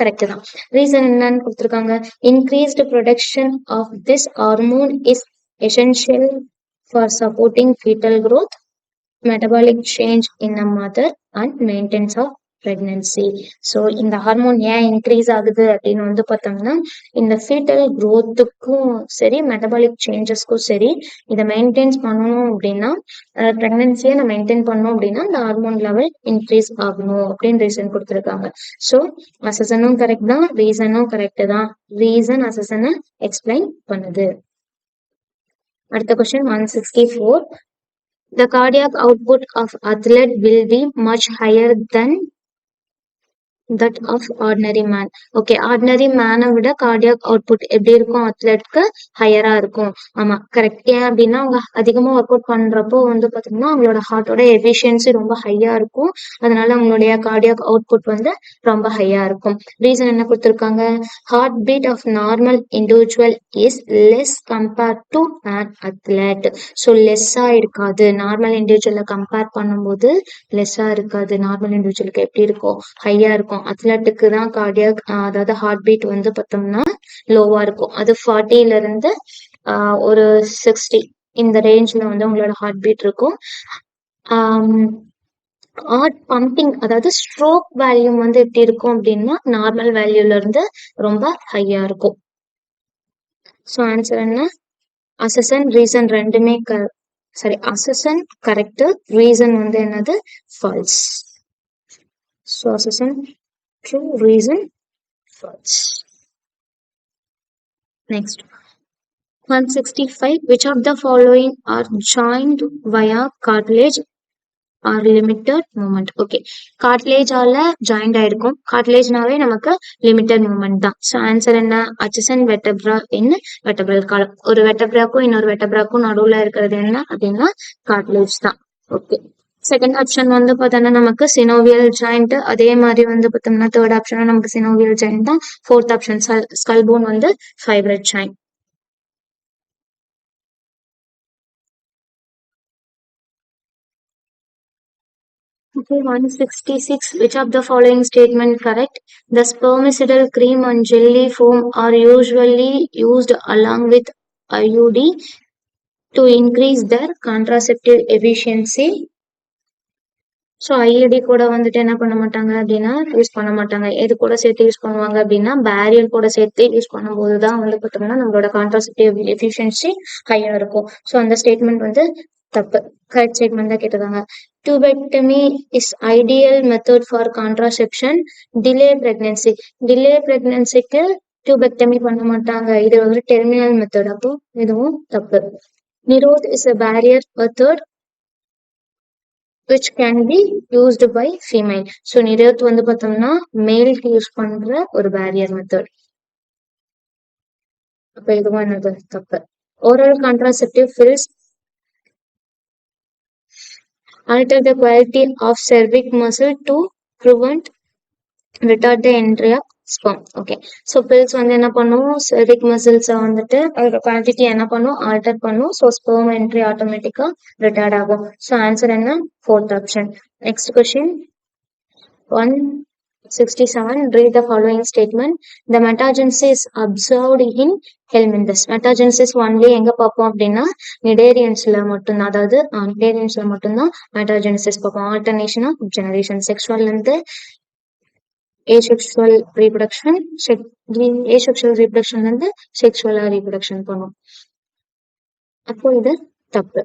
Correct தான். Reason என்னன்னு கொடுத்துருக்காங்க, increased production of this hormone is essential for supporting fetal growth, metabolic change in a mother and maintenance of pregnancy. So இந்த ஹார்மோன் ஏன் இன்க்ரீஸ் ஆகுது அப்படின்னு வந்து பார்த்தோம்னா இந்த ஃபீட்டல் க்ரோத்துக்கும் சரி மெட்டபாலிக் சேஞ்சஸ்க்கும் சரி இதை மெயின்டைன்ஸ் பண்ணணும் அப்படின்னா, ப்ரெக்னன்சியை நம்ம மெயின்டைன் பண்ணணும் அப்படின்னா இந்த ஹார்மோன் லெவல் இன்க்ரீஸ் ஆகணும் அப்படின்னு ரீசன் கொடுத்துருக்காங்க. ஸோ அசசனும் கரெக்ட் தான், ரீசனும் கரெக்ட் தான். ரீசன் அசசனை எக்ஸ்பிளைன் பண்ணுது. அடுத்த question 164. The cardiac output of athlete will be much higher than that of ordinary man. Okay, ordinary man விட cardiac output எப்படி இருக்கும், அத்லெட்க்கு ஹையரா இருக்கும். ஆமா கரெக்ட். ஏன் அப்படின்னா அவங்க அதிகமா ஒர்க் அவுட் பண்றப்போ வந்து பாத்தீங்கன்னா அவங்களோட ஹார்ட்டோட எஃபிஷியன்சி ரொம்ப ஹையா இருக்கும். அதனால அவங்களுடைய கார்டியாக் அவுட்புட் வந்து ரொம்ப ஹையா இருக்கும். ரீசன் என்ன கொடுத்துருக்காங்க, heart beat of normal individual is less compared to an athlete. So லெஸ்ஸா இருக்காது, நார்மல் இண்டிவிஜுவலை கம்பேர் பண்ணும்போது லெஸ்ஸா இருக்காது. நார்மல் இண்டிவிஜுவலுக்கு எப்படி இருக்கும், ஹையா இருக்கும். அத்லெட்டுக்கு தான் கார்டியாக் அதாவது ஹார்ட் பீட் வந்து பார்த்தோம்னா லோவா இருக்கும். அது 40ல இருந்து ஒரு 60 இந்த ரேஞ்ச்ல வந்து உங்களோட ஹார்ட் பீட் இருக்கும். ஹார்ட் பம்பிங் அதாவது ஸ்ட்ரோக் வேல்யூம் வந்து எப்படி இருக்கும் அப்படின்னா நார்மல் வேல்யூல இருந்து ரொம்ப ஹையா இருக்கும். ஸோ ஆன்சர் என்ன, அசசன் ரீசன் ரெண்டுமே அசசன் கரெக்ட், ரீசன் வந்து என்னது false. So assertion true, reason false. Next 165. Which of the following are joined via cartilage or limited movement? Okay, cartilage ஆல joined ஆயிருக்கும். cartilageனாவே நமக்கு limited movement தான். ஸோ ஆன்சர் என்ன, adjacent vertebra in vertebral column. ஒரு வெட்டப்ராக்கும் இன்னொரு வெட்டப்ராக்கும் நடுவுல இருக்கிறது என்ன அப்படின்னா cartilage தான். ஓகே, செகண்ட் ஆப்ஷன் வந்து பார்த்தோம்னா நமக்கு சினோவியல் ஜாயிண்ட். அதே மாதிரி வந்து பார்த்தோம்னா தேர்ட் ஆப்ஷன் நமக்கு சினோவியல் ஜாயிண்ட் தான். ஃபோர்த் ஆப்ஷன் ஸ்கல் போன் வந்து ஃபைப்ரட் joint. Okay, 166. Which of the following statement correct? The spermicidal cream and jelly foam are usually used along with IUD to increase their contraceptive efficiency. So IET கூட வந்துட்டு என்ன பண்ண மாட்டாங்க அப்படின்னா use பண்ண மாட்டாங்க. எது கூட சேர்த்து யூஸ் பண்ணுவாங்க அப்படின்னா பேரியர் கூட சேர்த்து யூஸ் பண்ணும்போது தான் வந்து பார்த்தோம்னா நம்மளோட கான்ட்ராசெப்டிவ் எஃபிஷியன்சி ஹையா இருக்கும். ஸோ அந்த ஸ்டேட்மெண்ட் வந்து தப்பு. கரெக்ட் ஸ்டேட்மெண்ட் தான் கேட்டிருக்காங்க. Tubectomy is ideal method for contraception. Delay pregnancy. Delay பிரெக்னன்சிக்கு டியூபெக்டமி பண்ண மாட்டாங்க. இது வந்து டெர்மினல் மெத்தட். அப்போ இதுவும் தப்பு. Nirodh is a barrier method which can be used by female. So Nirodh வந்து பார்த்தோம்னா மேலுக்கு யூஸ் பண்ற ஒரு barrier method. அப்ப இதுவும் என்னது தப்பு. oral contraceptive pills alter the quality of cervic muscle to prevent retard the entry of sperm. Okay, so pills வந்து என்ன பண்ணும், cervic muscles வந்துட்டு அதோட குவான்டிட்டி என்ன பண்ணும், ஆல்டர் பண்ணும். ஸோ ஸ்பெர்ம் என்ட்ரி ஆட்டோமேட்டிக்கா ரிட்டார்ட் ஆகும். ஸோ ஆன்சர் என்ன, fourth option. Next question 167. Read the following statement. The metagenesis is observed in helminthes. Metagenesis only எங்க பார்ப்போம் அப்படின்னா நிடேரியன்ஸ்ல மட்டும்தான், அதாவது நிடேரியன்ஸ்ல மட்டும்தான் மெட்டாஜெனிசிஸ் பார்ப்போம். ஆல்டர்னேஷன் ஆஃப் ஜெனரேஷன், செக்ஷுவல் இருந்து asexual reproduction, asexual reproduction வந்து sexual reproduction பண்ணும். அப்போ இது தப்பு.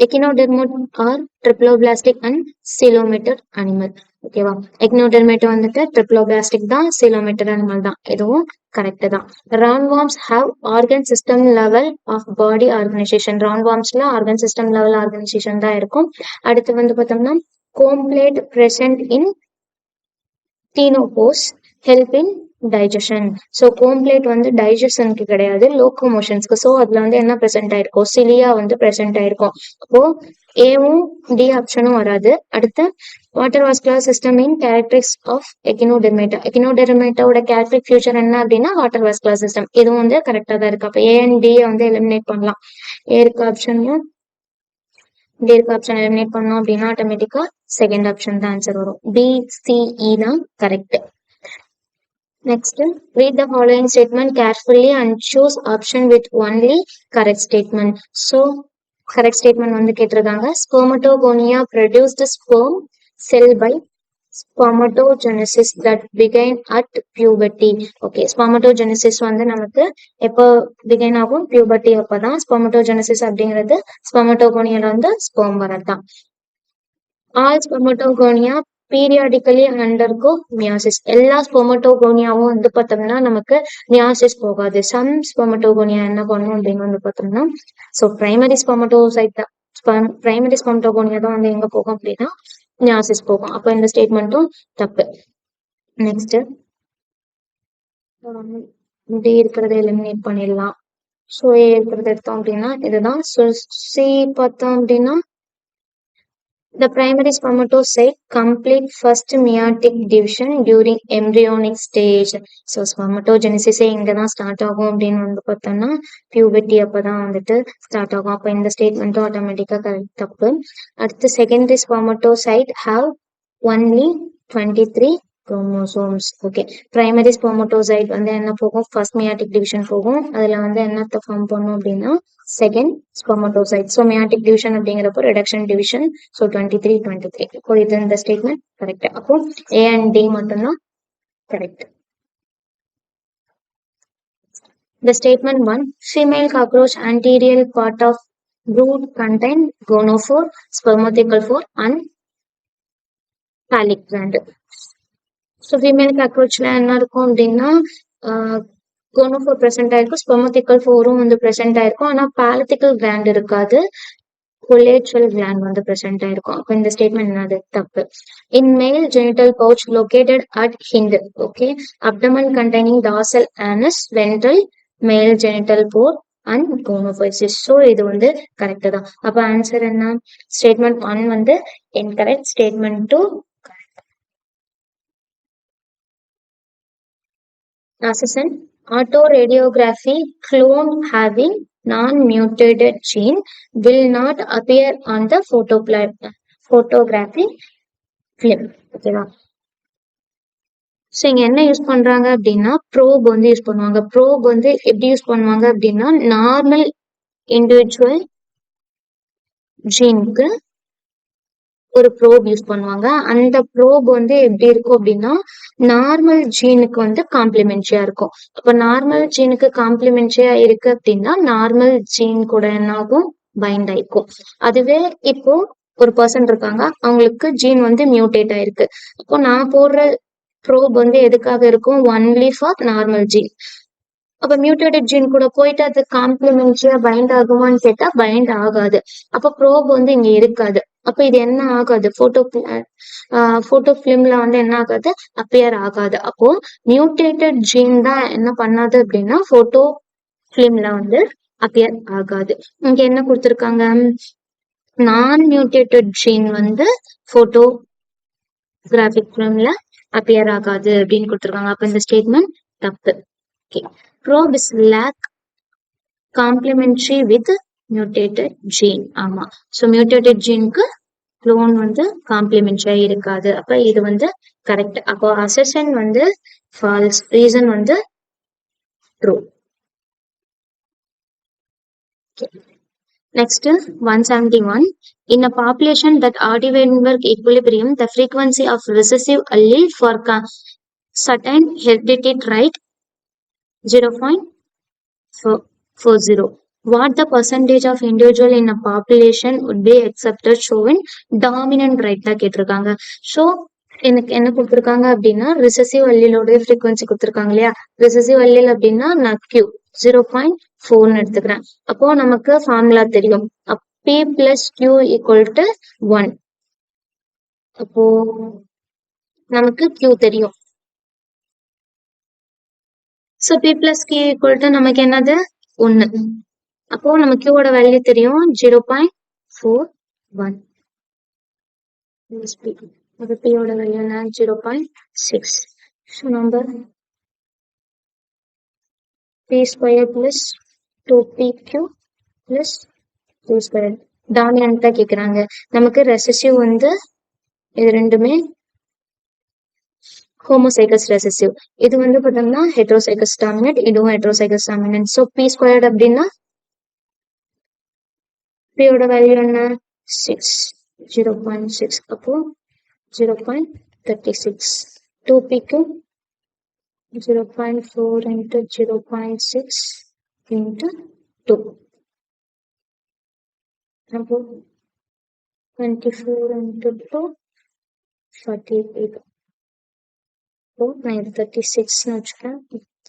எக்கினோடெர்மேட் ஆர் ட்ரிப்ளோபிளாஸ்டிக் அண்ட் சீலோமீட்டர் அனிமல். ஓகேவா, எக்கினோடெர்மேட் வந்துட்டு ட்ரிப்ளோபிளாஸ்டிக் தான், சீலோமீட்டர் அனிமல் தான். இதுவும் கரெக்ட் தான். Roundworms have organ system level of body organisation. ரவுண்ட்வார்ம்ஸ்ல ஆர்கன் சிஸ்டம் லெவல் ஆர்கனைசேஷன் தான் இருக்கும். அடுத்து வந்து பார்த்தோம்னா comb plate present in ctenophores help in digestion. So comb plate வந்து டைஜஷனுக்கு கிடையாது, லோக்கோமோஷன்ஸ்க்கு. ஸோ அதுல வந்து என்ன ப்ரெசென்ட் ஆயிருக்கும், சிலியா வந்து ப்ரெசென்ட் ஆயிருக்கும். அப்போ ஏவும் டி ஆப்ஷனும் வராது. அடுத்து water vascular system in characteristics of echinodermata. எக்கினோடெர்மேட்டாவோட கேரக்டரிக் ஃபியூச்சர் என்ன அப்படின்னா வாட்டர் வாஸ்குலர் சிஸ்டம். இதுவும் வந்து கரெக்டா தான் இருக்கு. அப்போ ஏ அண்ட் டி வந்து எலிமினேட் பண்ணலாம். ஏ இருக்க ஆப்ஷன்ல டி இருக்க ஆப்ஷன் எலிமினேட் பண்ணோம் அப்படின்னா ஆட்டோமேட்டிக்கா செகண்ட் ஆப்ஷன் தான் ஆன்சர் வரும். பி சிஇ தான் correct. Next, read the following statement carefully and choose option with only correct statement. So correct statement வந்து கேட்டிருக்காங்க. Spermatogonia produced sperm cell by spermatogenesis that began at puberty. Okay, spermatogenesis வந்து நமக்கு எப்போ பிகைன் ஆகும், puberty அப்பதான். spermatogenesis அப்படிங்கிறது spermatogonia வந்து sperm வரதான். All spermatogonia periodically undergo meiosis. எல்லா ஸ்பெர்மட்டோகோனியாவும் வந்து பார்த்தோம்னா நமக்கு மியாசிஸ் போகாது. சம் ஸ்பெர்மட்டோகோனியா என்ன பண்ணும் அப்படின்னு வந்து பார்த்தோம்னா, ஸோ பிரைமரி ஸ்பெர்மட்டோசைட் தான், பிரைமரி ஸ்பெர்மட்டோகோனியா தான் வந்து எங்க போகும் அப்படின்னா மியாசிஸ் போகும். அப்போ இந்த ஸ்டேட்மெண்ட்டும் தப்பு. நெக்ஸ்ட், டி இருக்கிறத எலிமினேட் பண்ணிடலாம். ஸோ ஏ இருக்கிறத எடுத்தோம் அப்படின்னா இதுதான். ஸோ சி பார்த்தோம் அப்படின்னா the primary spermatocyte complete first meiotic division during embryonic stage. So spermatogenesis இங்க தான் ஸ்டார்ட் ஆகும் அப்படின்னு வந்து பார்த்தோம்னா பியூபர்ட்டி அப்பதான் வந்துட்டு ஸ்டார்ட் ஆகும். அப்போ இந்த ஸ்டேட்மெண்ட்டும் ஆட்டோமேட்டிக்கா கரெக்ட் தப்பு. அடுத்து secondary spermatocyte have only 23 chromosomes. Okay, primary spermatocyte வந்து என்ன போகும், ஃபர்ஸ்ட் மியாட்டிக் டிவிஷன் போகும். அதுல வந்து என்னத்தை ஃபார்ம் பண்ணும் அப்படின்னா செகண்ட் ஸ்பெர்மட்டோசைட். ஸோ மியாட்டிக் டிவிஷன் அப்படிங்கிறப்போ ரிடக்ஷன் டிவிஷன். ஸோ 23 இப்போ இது இந்த ஸ்டேட்மெண்ட் கரெக்ட். அப்போ ஏ அண்ட் டி மட்டும்தான் correct. The statement 1, female cockroach anterior part of brood contain gonophore, spermatical phore and phallic gland. So female காக்ரோச்ல என்ன இருக்கும் அப்படின்னா கோனோஃபோர் ப்ரெசென்ட் ஆயிருக்கும், ஸ்பெர்மத்திக்கல் ஃபோரும் வந்து ப்ரெசென்ட் ஆயிருக்கும். ஆனா பாலத்திக்கல் கிளாண்ட் இருக்காது, கொலேட்ரல் கிளாண்ட் வந்து ப்ரெசென்ட் ஆயிருக்கும். அப்போ இந்த ஸ்டேட்மெண்ட் என்னது தப்பு. In male genital pouch located at hind. Okay, abdomen containing dorsal anus, ventral, male genital pore and gonapophysis. So இது வந்து கரெக்ட் தான். அப்போ ஆன்சர் என்ன, ஸ்டேட்மெண்ட் 1 வந்து incorrect, statement 2 as an autoradiography clone having non-mutated gene will not appear on the photography film. ஓகேவா, so இங்க என்ன use பண்றாங்க அப்படின்னா ப்ரோப் வந்து யூஸ் பண்ணுவாங்க. ப்ரோப் வந்து எப்படி யூஸ் பண்ணுவாங்க அப்படின்னா நார்மல் இண்டிவிஜுவல் ஜீனுக்கு ஒரு ப்ரோப் யூஸ் பண்ணுவாங்க. அந்த ப்ரோப் வந்து எப்படி இருக்கும் அப்படின்னா நார்மல் ஜீனுக்கு வந்து காம்ப்ளிமெண்ட்ரியா இருக்கும். அப்ப நார்மல் ஜீனுக்கு காம்ப்ளிமெண்ட்ரியா இருக்கு அப்படின்னா நார்மல் ஜீன் கூட என்ன ஆகும், பைண்ட் ஆயிக்கும். அதுவே இப்போ ஒரு பர்சன் இருக்காங்க, அவங்களுக்கு ஜீன் வந்து மியூட்டேட் ஆயிருக்கு. அப்போ நான் போடுற ப்ரோப் வந்து எதுக்காக இருக்கும், ஒன்லி ஃபார் நார்மல் ஜீன். அப்ப மியூட்டேட்டட் ஜீன் கூட போயிட்டு அது காம்ப்ளிமெண்ட்ரியா பைண்ட் ஆகுமான்னு கேட்டா பைண்ட் ஆகாது. அப்ப ப்ரோப் வந்து இங்க இருக்காது. அப்ப இது என்ன ஆகாது, போட்டோ பிலிம்ல வந்து என்ன ஆகாது, அப்பியர் ஆகாது. அப்போ மியூட்டேட்டட் ஜீன் தான் என்ன பண்ணாது அப்படின்னா போட்டோ பிலிம்ல வந்து அப்பியர் ஆகாது. இங்க என்ன கொடுத்திருக்காங்க, நான் மியூட்டேட்டட் ஜீன் வந்து போட்டோகிராபிக் பிலிம்ல அப்பியர் ஆகாது அப்படின்னு கொடுத்திருக்காங்க. அப்ப இந்த ஸ்டேட்மெண்ட் தப்பு. Okay. Probe is lack complementary with mutated gene. ஆமா. So mutated geneக்கு clone வந்து complementary இருக்காது. அப்ப இது வந்து correct. அப்போ assertion வந்து false. Reason வந்து true. Okay. Next, 171. In a population that Ardi-Weinberg equilibrium, the frequency of recessive allele for certain hereditary trait 0.40. What the percentage of individual in a population would be accepted showing dominant right தான் கேட்டிருக்காங்க. So எனக்கு என்ன கொடுத்துருக்காங்க அப்படின்னா recessive அல்லீலோட frequency கொடுத்துருக்காங்க இல்லையா. Recessive allele அப்படின்னா நான் Q 0.4 எடுத்துக்கிறேன். அப்போ நமக்கு ஃபார்முலா தெரியும், P plus Q equal to 1. அப்போ நமக்கு Q தெரியும். So P plus Q equal to நமக்கு என்னது 1. அப்போ நம்ம Q ஓட வேல்யூ தெரியும் 0.41. அப்போ P ஓட வேல்யூ என்ன 0.6. So number P square plus 2PQ plus 2 square. டாமினன்ட்டா கேட்குறாங்க. நமக்கு ரெசசிவ் வந்து இது ரெண்டுமே ஹோமோசைகஸ் ரெசசிவ். இது வந்து பார்த்தோம்னா ஹெட்ரோசைகஸ் டாமினன்ட், இதுவும் heterozygous dominant. So P squared அப்படின்னா P ஓட வேல்யூ என்ன 6, 0.6. அப்போ 0.36. 2PQ 0.4 into 0.6 into 2. அப்போ 24 into 2 48. நான் 36 வச்சுக்கிறேன்,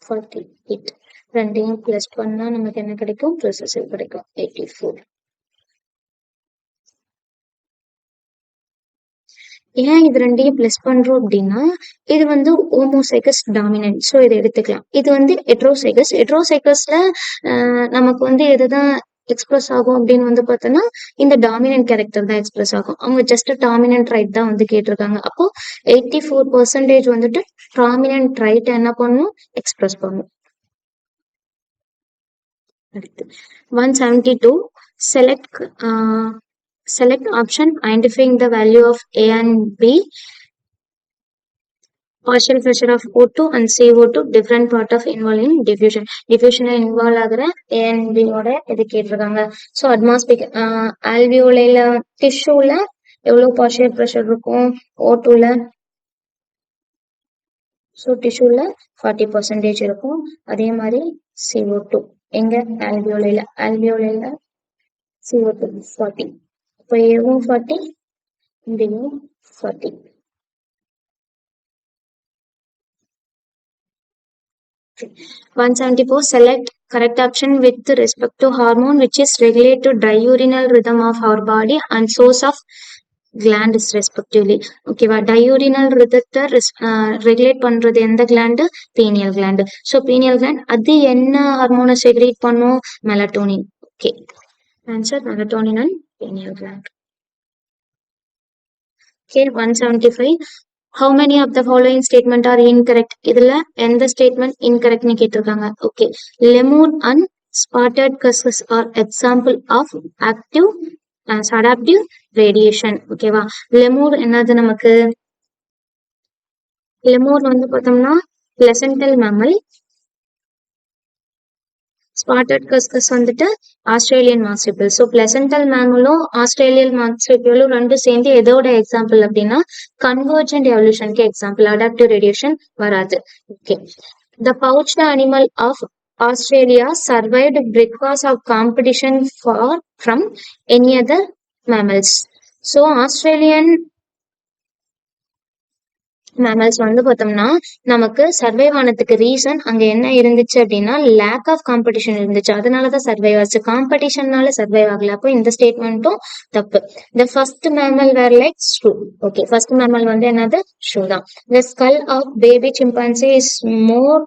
48. ரெண்டையும் பிளஸ் பண்ணா நமக்கு என்ன கிடைக்கும், ரிசசிவ் கிடைக்கும் 84. ஏன் இது ரெண்டையும் பிளஸ் பண்றோம் அப்படின்னா இது வந்து ஹோமோசைகஸ் டாமினன்ட். ஸோ இதை எடுத்துக்கலாம். இது வந்து ஹெட்ரோசைகஸ். ஹெட்ரோசைகஸ்ல நமக்கு வந்து எதுதான் எக்ஸ்பிரஸ் ஆகும் அப்படின்னு வந்து பார்த்தோன்னா இந்த டாமினன்ட் கேரக்டர் தான் எக்ஸ்பிரஸ் ஆகும். அவங்க ஜஸ்ட் டாமினன்ட் ரைட் தான் வந்து கேட்டிருக்காங்க. அப்போ 84% வந்துட்டு டாமினன்ட் ரைட் என்ன பண்ணும், எக்ஸ்பிரஸ் பண்ணும். அடுத்து 172. Select option identifying the value of A and B. Partial pressure of O2 and CO2 different part of involving diffusion. Diffusion involve ஆகிற A and B ஓட இது கேட்டிருக்காங்க. ஸோ அட்மாஸ்பிக் ஆல்வியோலைல டிஷ்யூல எவ்வளவு பார்ஷியல் ப்ரெஷர் இருக்கும் O2ல. ஸோ டிஷ்யூல 40% இருக்கும். அதே மாதிரி CO2 எங்க ஆல்வியோலைல CO2 40. இப்போ ஏவும் 40, இங்கேயும் 40. Okay. 174. Select correct option with respect to hormone which is regulate to diurnal rhythm of our body and source of gland is respectively. ஓகேவா, diurnal rhythத்தை ரெகுலேட் பண்றது எந்த gland, pineal gland. So pineal gland அது என்ன ஹார்மோனை secrete பண்ணும், melatonin. Okay, answer melatonin and pineal gland. Okay, 175. How many of the following statement are incorrect? இதுல எந்த statement இன்கரெக்ட்னு கேட்டிருக்காங்க. Okay, lemur and spotted cuscus are example of active adaptive radiation. ஓகேவா, lemur என்னது நமக்கு லெமூர் வந்து பார்த்தோம்னா பிளசன்டல் மேமல். ஸ்பாட்டட் கஸ்கஸ் வந்துட்டு ஆஸ்திரேலியன் மார்சிபிள். ஸோ பிளசன்டல் மேமலும் ஆஸ்திரேலியன் மார்சிபிளும் ரெண்டும் சேர்ந்து எதோட எக்ஸாம்பிள் அப்படின்னா கன்வர்ஜென்ட் எவல்யூஷனுக்கு எக்ஸாம்பிள். அடாப்டிவ் ரேடியேஷன் வராது. Okay. The pouched animal of Australia survived because of competition from any other mammals. So Australian mammals வந்து பார்த்தோம்னா நமக்கு சர்வைவ் ஆனதுக்கு ரீசன் அங்க என்ன இருந்துச்சு அப்படின்னா லேக் ஆஃப் காம்படிஷன் இருந்துச்சு. அதனாலதான் சர்வைவ் ஆச்சு. காம்படிஷன்னால சர்வைவ் ஆகல. அப்போ இந்த ஸ்டேட்மெண்ட்டும் தப்பு. The first mammal were like shrew. Okay, first mammal வந்து என்னது ஷூ தான். The skull of baby chimpanzee is more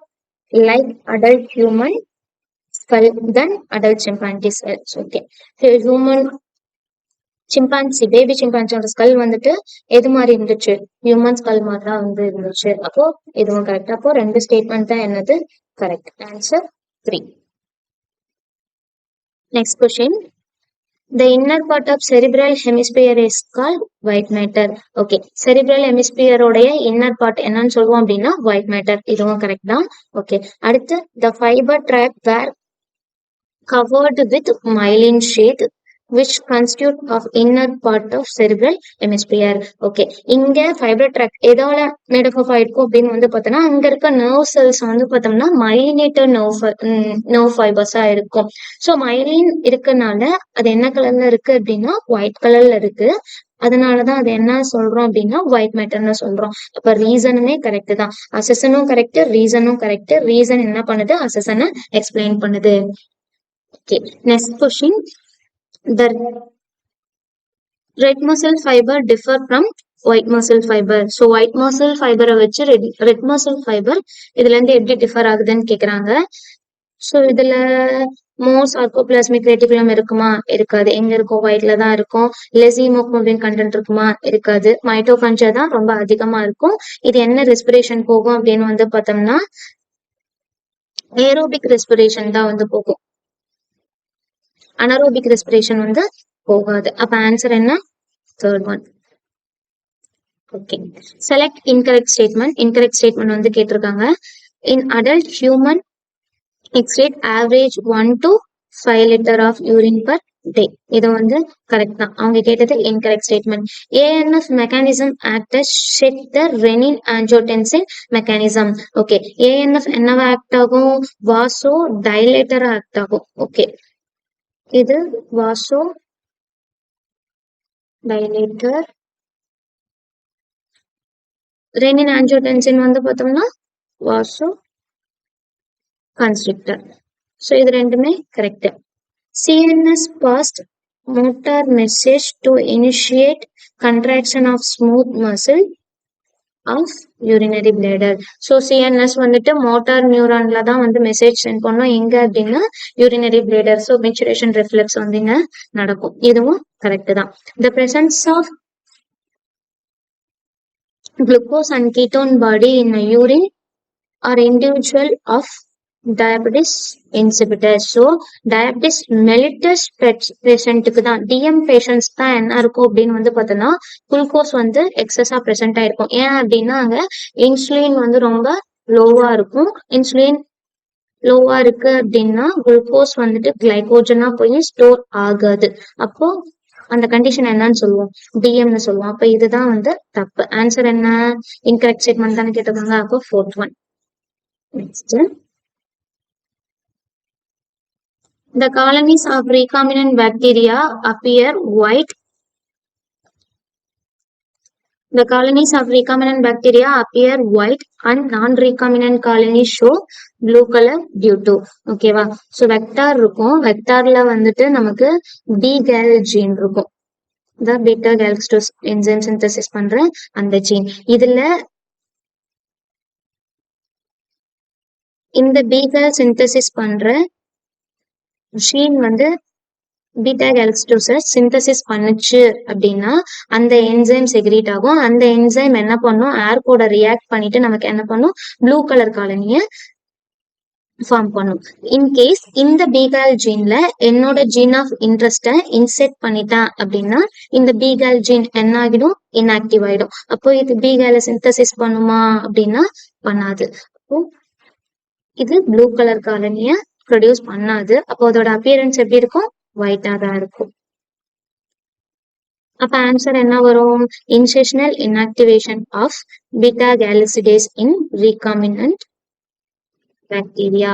like adult human skull than adult chimpanzee skull. Okay, human chimpanzee baby சிம்பான்சியோட ஸ்கல் வந்துட்டு எது மாதிரி இருந்துச்சு? ஹியூமன் ஸ்கல் மாதிரி தான் வந்து இருந்துச்சு. அப்போ இதுவும் கரெக்ட். அப்போ ரெண்டு ஸ்டேட்மெண்ட் தான் என்னது correct. Answer 3. Next question. The inner part of cerebral hemisphere is called white matter. Okay, cerebral hemisphere உடைய inner part என்னன்னு சொல்லுவோம் அப்படின்னா white matter. இதுவும் கரெக்ட் தான். ஓகே, அடுத்து the fiber tract were covered with myelin sheath which constitute of inner part of cerebral hemisphere. Okay, இங்க fiber tract எதால made up ஆயிருக்கும் அப்படின்னு வந்து பார்த்தோம்னா அங்க இருக்க nerve cells வந்து பார்த்தோம்னா myelinated nerve fibers இருக்கும். ஸோ myelin இருக்கனால அது என்ன கலர்ல இருக்கு அப்படின்னா ஒயிட் கலர்ல இருக்கு. அதனாலதான் அது என்ன சொல்றோம் அப்படின்னா ஒயிட் மேட்டர்னு சொல்றோம். அப்ப ரீசனுமே கரெக்ட் தான். அசசனும் கரெக்ட், ரீசனும் கரெக்ட். ரீசன் என்ன பண்ணுது? அசசனை எக்ஸ்பிளைன் பண்ணுது. Okay, next question. The red muscle fiber differ from white muscle fiber. So white muscle fiber வச்சு red muscle fiber இதுல இருந்து எப்படி டிஃபர் ஆகுதுன்னு கேக்குறாங்க. ஸோ இதுல மோர் சார்கோபிளாஸ்மிக் ரெட்டிகுலம் இருக்குமா? இருக்காது. எங்க இருக்கும்? ஒயிட்ல தான் இருக்கும். லெஸ் ஹீமோகுளோபின் கண்டென்ட் இருக்குமா? இருக்காது. மைட்டோகாண்ட்ரியா தான் ரொம்ப அதிகமா இருக்கும். இது என்ன ரெஸ்பிரேஷன் போகும் அப்படின்னு வந்து பார்த்தோம்னா ஏரோபிக் ரெஸ்பிரேஷன் தான் வந்து போகும். அனரோபிக் ரெஸ்பிரேஷன் வந்து போகாது. அப்ப ஆன்சர் என்ன? Third one. Okay, select incorrect statement. Incorrect statement வந்து கேட்டிருக்காங்க. In adult human excrete average 1 to 5 litre of urine per day. இது வந்து கரெக்ட் தான். அவங்க கேட்டது incorrect statement. ANF mechanism act shed the renin angiotensin mechanism. Okay, ANF என்னவா act ஆகும்? வாசோ டைலேட்டரா ஆக்ட் ஆகும். ஓகே, இது வாசோ டைலேட்டர். ரெனின் ஆஞ்சியோடென்சின் வந்து பார்த்தோம்னா வாசோ கன்ஸ்ட்ரிக்டர். ஸோ இது ரெண்டுமே correct. CNS passed motor message to initiate contraction of smooth muscle of urinary bladder. So CNS வந்துட்டு மோட்டார் நியூரான்ல தான் வந்து மெசேஜ் சென்ட் பண்ணோம். எங்க அப்படின்னா urinary bladder. So micturition reflex வந்து இங்க நடக்கும். இதுவும் கரெக்ட் தான். The presence of glucose and ketone body in a urine are individual of diabetes insipidus. So diabetes mellitus பேஷண்ட்டுக்கு தான், டிஎம் பேஷண்ட்ஸ் தான் என்ன இருக்கும் அப்படின்னு வந்து பார்த்தோம்னா குளுக்கோஸ் வந்து எக்ஸஸா பிரசன்ட் ஆயிருக்கும். ஏன் அப்படின்னா அங்க இன்சுலின் வந்து ரொம்ப லோவா இருக்கும். இன்சுலின் லோவா இருக்கு அப்படின்னா குளுக்கோஸ் வந்துட்டு கிளைகோஜனா போய் ஸ்டோர் ஆகாது. அப்போ அந்த கண்டிஷன் என்னன்னு சொல்லுவோம்? டிஎம்னு சொல்லுவோம். அப்ப இதுதான் வந்து தப்பு. ஆன்சர் என்ன? இன்கரெக்ட் ஸ்டேட்மெண்ட் தானே கேட்டிருக்காங்க. அப்போ fourth one. Next, the colonies of recombinant bacteria appear white. The colonies of recombinant bacteria appear white and non-recombinant colonies show blue color due to. ஓகேவா? ஸோ வெக்டார் இருக்கும். வெக்டார்ல வந்துட்டு நமக்கு பி கேல் ஜீன் இருக்கும். இந்த beta கேல்க்ஸ்டோஸ் enzyme synthesis பண்ற அந்த gene. இதுல இந்த பி கேல் சிந்தசிஸ் பண்ற ஜீன் வந்து பீட்டா கேல்க்ஸ்டோஸை சிந்தசிஸ் பண்ணுச்சு அப்படின்னா அந்த என்சைம் செக்ரீட் ஆகும். அந்த என்சைம் என்ன பண்ணும்? ஏர் கூட ரியாக்ட் பண்ணிட்டு நமக்கு என்ன பண்ணும்? ப்ளூ கலர் காலனியை ஃபார்ம் பண்ணும். இன்கேஸ் இந்த பிகால் ஜீன்ல என்னோட ஜீன் ஆஃப் இன்ட்ரெஸ்ட இன்செர்ட் பண்ணிட்டேன் அப்படின்னா இந்த பிகால் ஜீன் என்ன ஆகிடும், இன்ஆக்டிவ் ஆயிடும். அப்போ இது பிகால சிந்தசிஸ் பண்ணுமா அப்படின்னா பண்ணாது. அப்போ இது ப்ளூ கலர் காலனிய ப்ரொடியூஸ் பண்ணாது. அப்போ அதோட அப்பியரன்ஸ் எப்படி இருக்கும், ஒயிட்டா தான் இருக்கும். அப்ப ஆன்சர் என்ன வரும், insertional inactivation of beta galactosidase in recombinant bacteria.